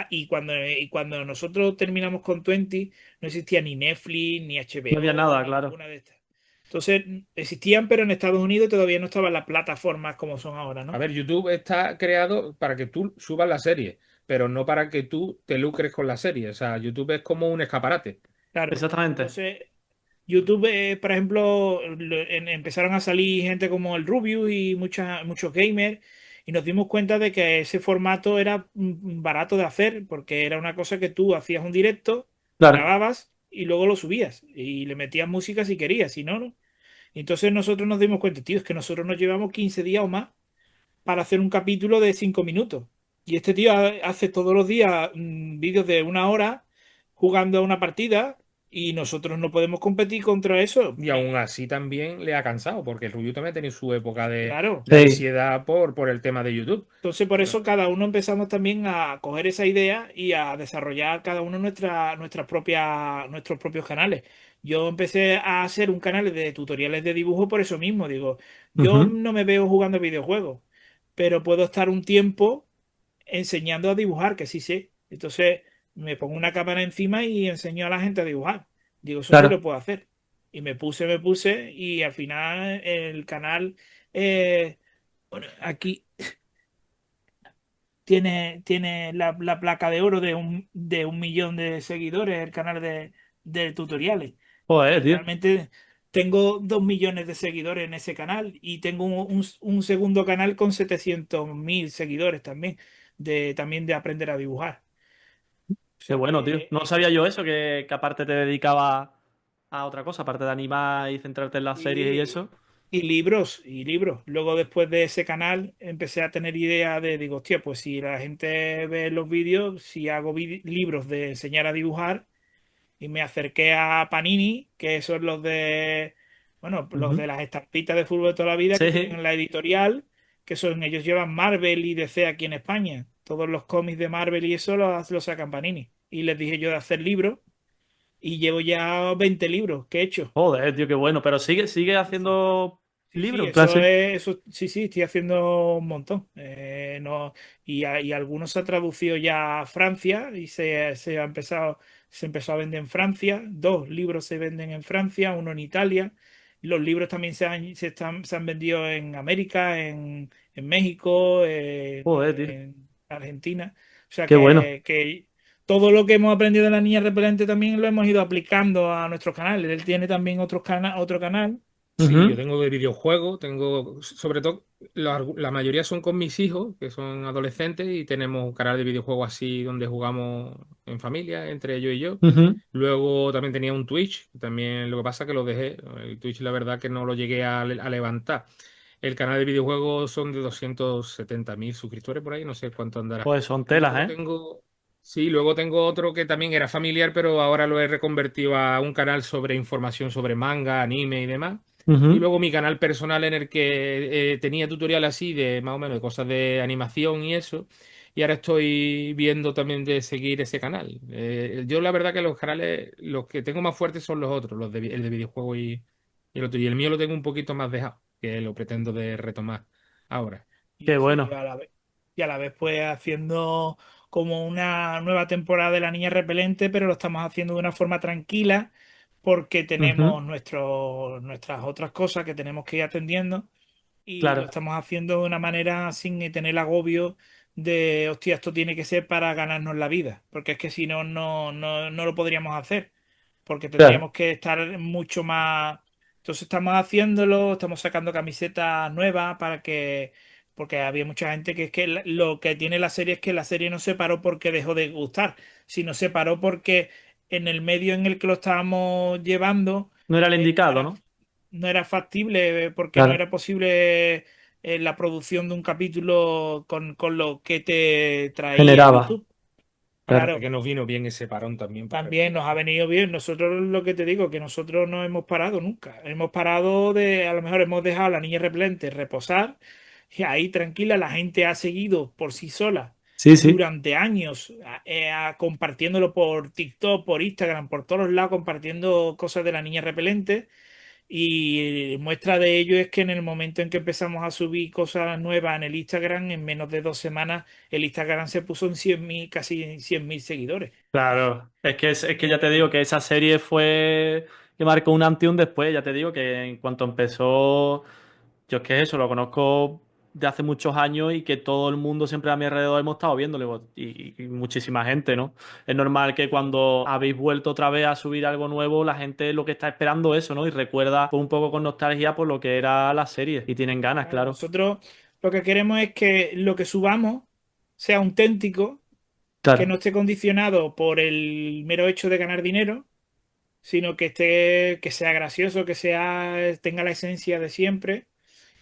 Y cuando nosotros terminamos con Twenty, no existía ni Netflix, ni No había HBO, nada, ni claro. ninguna de estas. Entonces, existían, pero en Estados Unidos todavía no estaban las plataformas como son ahora, A ¿no? ver, YouTube está creado para que tú subas la serie, pero no para que tú te lucres con la serie. O sea, YouTube es como un escaparate. Claro. Exactamente. Entonces, YouTube, por ejemplo, empezaron a salir gente como el Rubius y muchos gamers, y nos dimos cuenta de que ese formato era barato de hacer, porque era una cosa que tú hacías un directo, Claro. grababas y luego lo subías, y le metías música si querías, si no, no. Y entonces nosotros nos dimos cuenta, tío, es que nosotros nos llevamos 15 días o más para hacer un capítulo de 5 minutos. Y este tío hace todos los días vídeos de una hora jugando a una partida y nosotros no podemos competir contra eso. Y aún así también le ha cansado, porque el Rubio también ha tenido su época Claro. de Sí. ansiedad por el tema de YouTube. Entonces por Pero, eso cada uno empezamos también a coger esa idea y a desarrollar cada uno nuestros propios canales. Yo empecé a hacer un canal de tutoriales de dibujo por eso mismo. Digo, yo Ujú. no me veo jugando videojuegos, pero puedo estar un tiempo enseñando a dibujar, que sí sé. Entonces me pongo una cámara encima y enseño a la gente a dibujar. Digo, eso sí lo Claro. puedo hacer. Y me puse y al final el canal, eh, bueno, aquí tiene la placa de oro de 1 millón de seguidores, el canal de tutoriales. Joder, Y tío. realmente tengo 2 millones de seguidores en ese canal y tengo un segundo canal con 700.000 seguidores también, también de aprender a dibujar. O Qué sea bueno, tío. que No sabía yo eso, que aparte te dedicaba a otra cosa, aparte de animar y centrarte en las series y y, eso. y libros, y libros. Luego después de ese canal empecé a tener idea digo, hostia, pues si la gente ve los vídeos, si hago libros de enseñar a dibujar, y me acerqué a Panini, que son los de, bueno, los Ujú. de las estampitas de fútbol de toda la vida, que Sí. tienen la editorial, que son, ellos llevan Marvel y DC aquí en España. Todos los cómics de Marvel y eso los sacan Panini. Y les dije yo de hacer libros, y llevo ya 20 libros que he hecho. Joder, tío, qué bueno. Pero sigue Sí, sí. haciendo Sí, sí, libros, en plan, sí. sí, sí, estoy haciendo un montón. No, y algunos se ha traducido ya a Francia y se empezó a vender en Francia. 2 libros se venden en Francia, uno en Italia. Los libros también se han vendido en América, en México, Joder, tío. en Argentina. O sea Qué bueno. que todo lo que hemos aprendido de la niña repelente también lo hemos ido aplicando a nuestros canales. Él tiene también otro canal. Sí, yo Ujú, tengo de videojuegos, tengo, sobre todo, la mayoría son con mis hijos, que son adolescentes, y tenemos un canal de videojuegos así donde jugamos en familia, entre ellos y yo. ujú. Luego también tenía un Twitch, también lo que pasa es que lo dejé. El Twitch, la verdad que no lo llegué a levantar. El canal de videojuegos son de 270.000 suscriptores por ahí, no sé cuánto andará. Pues son Y telas, luego ¿eh? tengo, sí, luego tengo otro que también era familiar, pero ahora lo he reconvertido a un canal sobre información sobre manga, anime y demás. Y Ujú. luego mi canal personal en el que tenía tutorial así de más o menos de cosas de animación y eso. Y ahora estoy viendo también de seguir ese canal. Yo la verdad que los canales, los que tengo más fuertes son los otros, el de videojuegos y el otro. Y el mío lo tengo un poquito más dejado, que lo pretendo de retomar ahora. Qué Y sí, bueno. y a la vez pues haciendo como una nueva temporada de La Niña Repelente, pero lo estamos haciendo de una forma tranquila porque Ujú. tenemos nuestras otras cosas que tenemos que ir atendiendo y lo Claro, estamos haciendo de una manera sin tener el agobio de, hostia, esto tiene que ser para ganarnos la vida, porque es que si no, no lo podríamos hacer, porque claro. tendríamos que estar mucho más. Entonces estamos haciéndolo, estamos sacando camisetas nuevas porque había mucha gente que es que lo que tiene la serie es que la serie no se paró porque dejó de gustar, sino se paró porque en el medio en el que lo estábamos llevando No era el no indicado, era ¿no? no era factible porque no Claro. era posible la producción de un capítulo con lo que te traía Generaba. YouTube. Claro. Es Claro, que nos vino bien ese parón también para también retomar. nos ha venido bien. Nosotros lo que te digo, que nosotros no hemos parado nunca. Hemos parado a lo mejor hemos dejado a la niña repelente reposar y ahí tranquila, la gente ha seguido por sí sola Sí, sí. durante años compartiéndolo por TikTok, por Instagram, por todos lados, compartiendo cosas de la niña repelente. Y muestra de ello es que en el momento en que empezamos a subir cosas nuevas en el Instagram, en menos de 2 semanas, el Instagram se puso en 100.000, casi en 100.000 seguidores. Claro. Es que ya te digo Eh, que esa serie fue que marcó un antes y un después. Ya te digo que en cuanto empezó. Yo es que eso lo conozco de hace muchos años y que todo el mundo siempre a mi alrededor hemos estado viéndolo y muchísima gente, ¿no? Es normal que cuando habéis vuelto otra vez a subir algo nuevo, la gente lo que está esperando eso, ¿no? Y recuerda pues, un poco con nostalgia por lo que era la serie y tienen ganas, claro, claro. nosotros lo que queremos es que lo que subamos sea auténtico, que Claro, no esté condicionado por el mero hecho de ganar dinero, sino que sea gracioso, tenga la esencia de siempre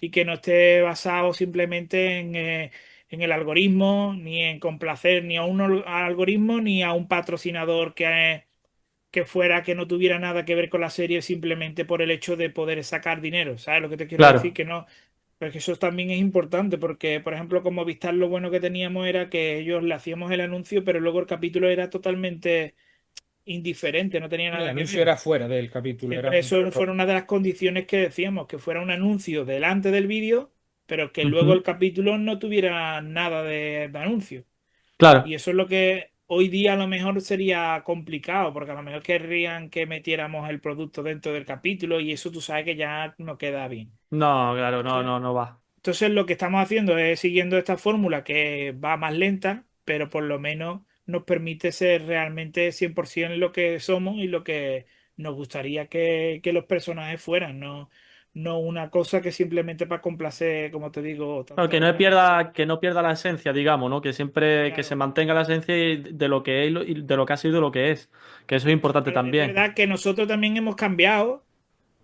y que no esté basado simplemente en el algoritmo, ni en complacer ni a un algoritmo ni a un patrocinador que no tuviera nada que ver con la serie simplemente por el hecho de poder sacar dinero. ¿Sabes lo que te quiero decir? claro. Que no. Pero que eso también es importante porque, por ejemplo, como Movistar lo bueno que teníamos era que ellos le hacíamos el anuncio, pero luego el capítulo era totalmente indiferente, no tenía El nada que anuncio ver. era fuera del capítulo, era Eso fue una de las condiciones que decíamos, que fuera un anuncio delante del vídeo, pero que luego Ujú. el capítulo no tuviera nada de anuncio. Claro. Y eso es lo que hoy día a lo mejor sería complicado, porque a lo mejor querrían que metiéramos el producto dentro del capítulo y eso tú sabes que ya no queda bien. No, claro, no, Entonces, no, no va. entonces lo que estamos haciendo es siguiendo esta fórmula que va más lenta, pero por lo menos nos permite ser realmente 100% lo que somos y lo que nos gustaría que los personajes fueran, no, no una cosa que simplemente para complacer, como te digo, Claro, tanto a una que no pierda la esencia, digamos, ¿no? Que siempre, que se claro. mantenga la esencia de lo que es y de lo que ha sido y de lo que es. Que eso es importante Pero es también. verdad que nosotros también hemos cambiado,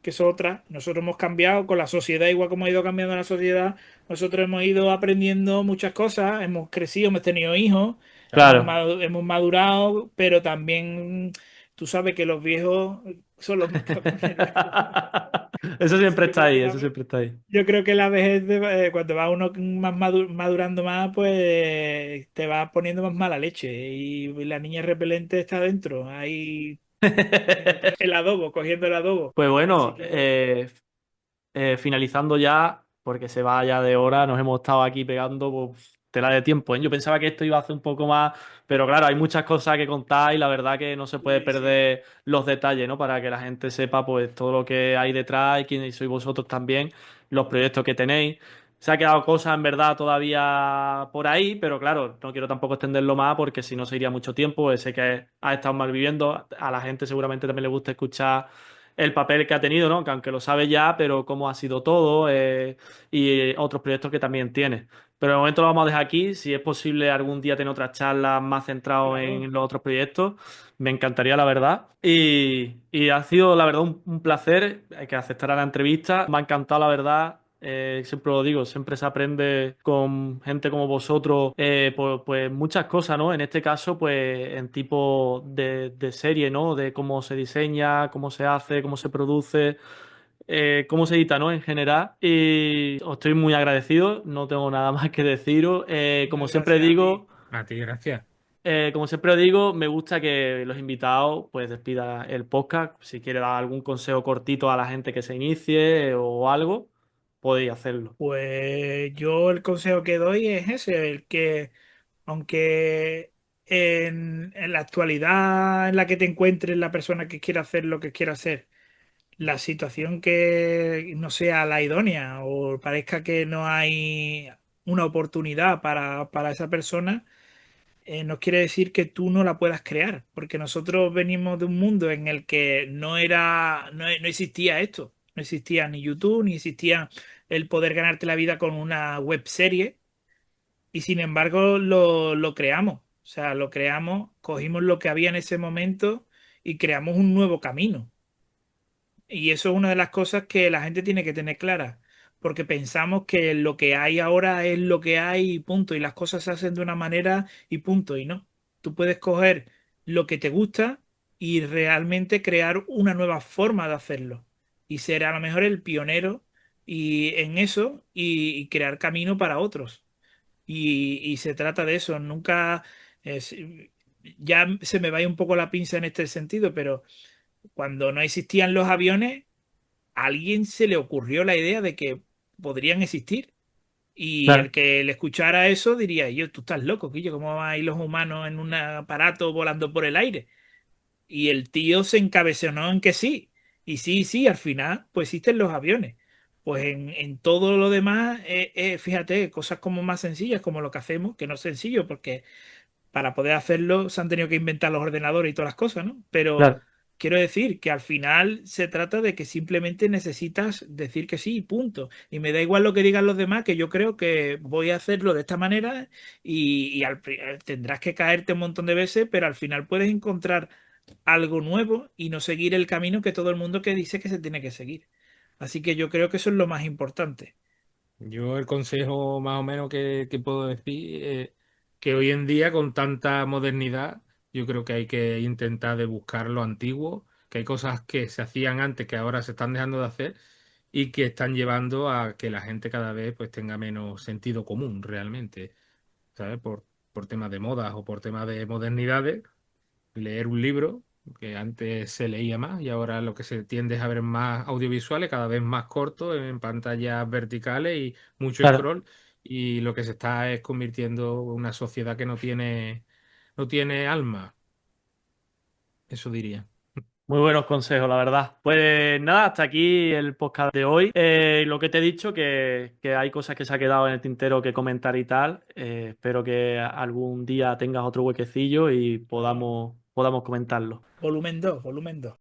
que es otra. Nosotros hemos cambiado con la sociedad, igual como ha ido cambiando la sociedad. Nosotros hemos ido aprendiendo muchas cosas, hemos crecido, hemos tenido hijos, Claro. hemos madurado, pero también tú sabes que los viejos son los más cabrones de la cuna. Eso Así siempre que está ahí, eso siempre está ahí. yo creo que la vejez, cuando va uno más madurando más, pues te va poniendo más mala leche. Y la niña repelente está dentro, ahí el adobo, cogiendo el adobo. Pues Así bueno, que finalizando ya, porque se va ya de hora, nos hemos estado aquí pegando pues, tela de tiempo, ¿eh? Yo pensaba que esto iba a hacer un poco más, pero claro, hay muchas cosas que contar y la verdad que no se puede sí, sí. perder los detalles, ¿no? Para que la gente sepa pues todo lo que hay detrás y quiénes sois vosotros también, los proyectos que tenéis. Se ha quedado cosas en verdad todavía por ahí, pero claro, no quiero tampoco extenderlo más porque si no se iría mucho tiempo. Sé que has estado mal viviendo, a la gente seguramente también le gusta escuchar el papel que ha tenido, ¿no? Que aunque lo sabe ya, pero cómo ha sido todo y otros proyectos que también tiene. Pero de momento lo vamos a dejar aquí. Si es posible algún día tener otras charlas más centradas Claro. en los otros proyectos, me encantaría, la verdad. Y ha sido, la verdad, un placer que aceptara la entrevista. Me ha encantado, la verdad. Siempre lo digo, siempre se aprende con gente como vosotros, pues muchas cosas, ¿no? En este caso, pues en tipo de serie, ¿no? De cómo se diseña, cómo se hace, cómo se produce, cómo se edita, ¿no? En general. Y os estoy muy agradecido, no tengo nada más que deciros. No, gracias a ti. A ti, gracias. Como siempre os digo, me gusta que los invitados pues despidan el podcast. Si quiere dar algún consejo cortito a la gente que se inicie o algo, podéis hacerlo. Pues yo el consejo que doy es ese, el que aunque en la actualidad en la que te encuentres la persona que quiera hacer lo que quiera hacer, la situación que no sea la idónea o parezca que no hay una oportunidad para esa persona, no quiere decir que tú no la puedas crear, porque nosotros venimos de un mundo en el que no existía esto, no existía ni YouTube, ni existía el poder ganarte la vida con una web serie, y sin embargo lo creamos, o sea, lo creamos, cogimos lo que había en ese momento y creamos un nuevo camino. Y eso es una de las cosas que la gente tiene que tener clara, porque pensamos que lo que hay ahora es lo que hay y punto, y las cosas se hacen de una manera y punto, y no. Tú puedes coger lo que te gusta y realmente crear una nueva forma de hacerlo, y ser a lo mejor el pionero y en eso y crear camino para otros. Y se trata de eso, nunca... es- ya se me va un poco la pinza en este sentido, pero cuando no existían los aviones, a alguien se le ocurrió la idea de que podrían existir. Y el Claro, que le escuchara eso diría, yo, tú estás loco, Quillo, ¿cómo van a ir los humanos en un aparato volando por el aire? Y el tío se encabezonó en que sí. Y sí, sí, al final, pues existen los aviones. Pues en todo lo demás, fíjate, cosas como más sencillas, como lo que hacemos, que no es sencillo, porque para poder hacerlo se han tenido que inventar los ordenadores y todas las cosas, ¿no? Pero claro, quiero decir que al final se trata de que simplemente necesitas decir que sí, punto. Y me da igual lo que digan los demás, que yo creo que voy a hacerlo de esta manera tendrás que caerte un montón de veces, pero al final puedes encontrar algo nuevo y no seguir el camino que todo el mundo que dice que se tiene que seguir. Así que yo creo que eso es lo más importante. Yo el consejo más o menos que puedo decir que hoy en día con tanta modernidad yo creo que hay que intentar de buscar lo antiguo, que hay cosas que se hacían antes que ahora se están dejando de hacer y que están llevando a que la gente cada vez pues tenga menos sentido común realmente, ¿sabes? Por temas de modas o por temas de modernidades, leer un libro, que antes se leía más y ahora lo que se tiende es a ver más audiovisuales, cada vez más cortos, en pantallas verticales y mucho claro. scroll, y lo que se está es convirtiendo en una sociedad que no tiene alma. Eso diría. Muy buenos consejos, la verdad. Pues nada, hasta aquí el podcast de hoy. Lo que te he dicho, que hay cosas que se ha quedado en el tintero que comentar y tal. Espero que algún día tengas otro huequecillo y podamos comentarlo. Volumen 2, volumen 2.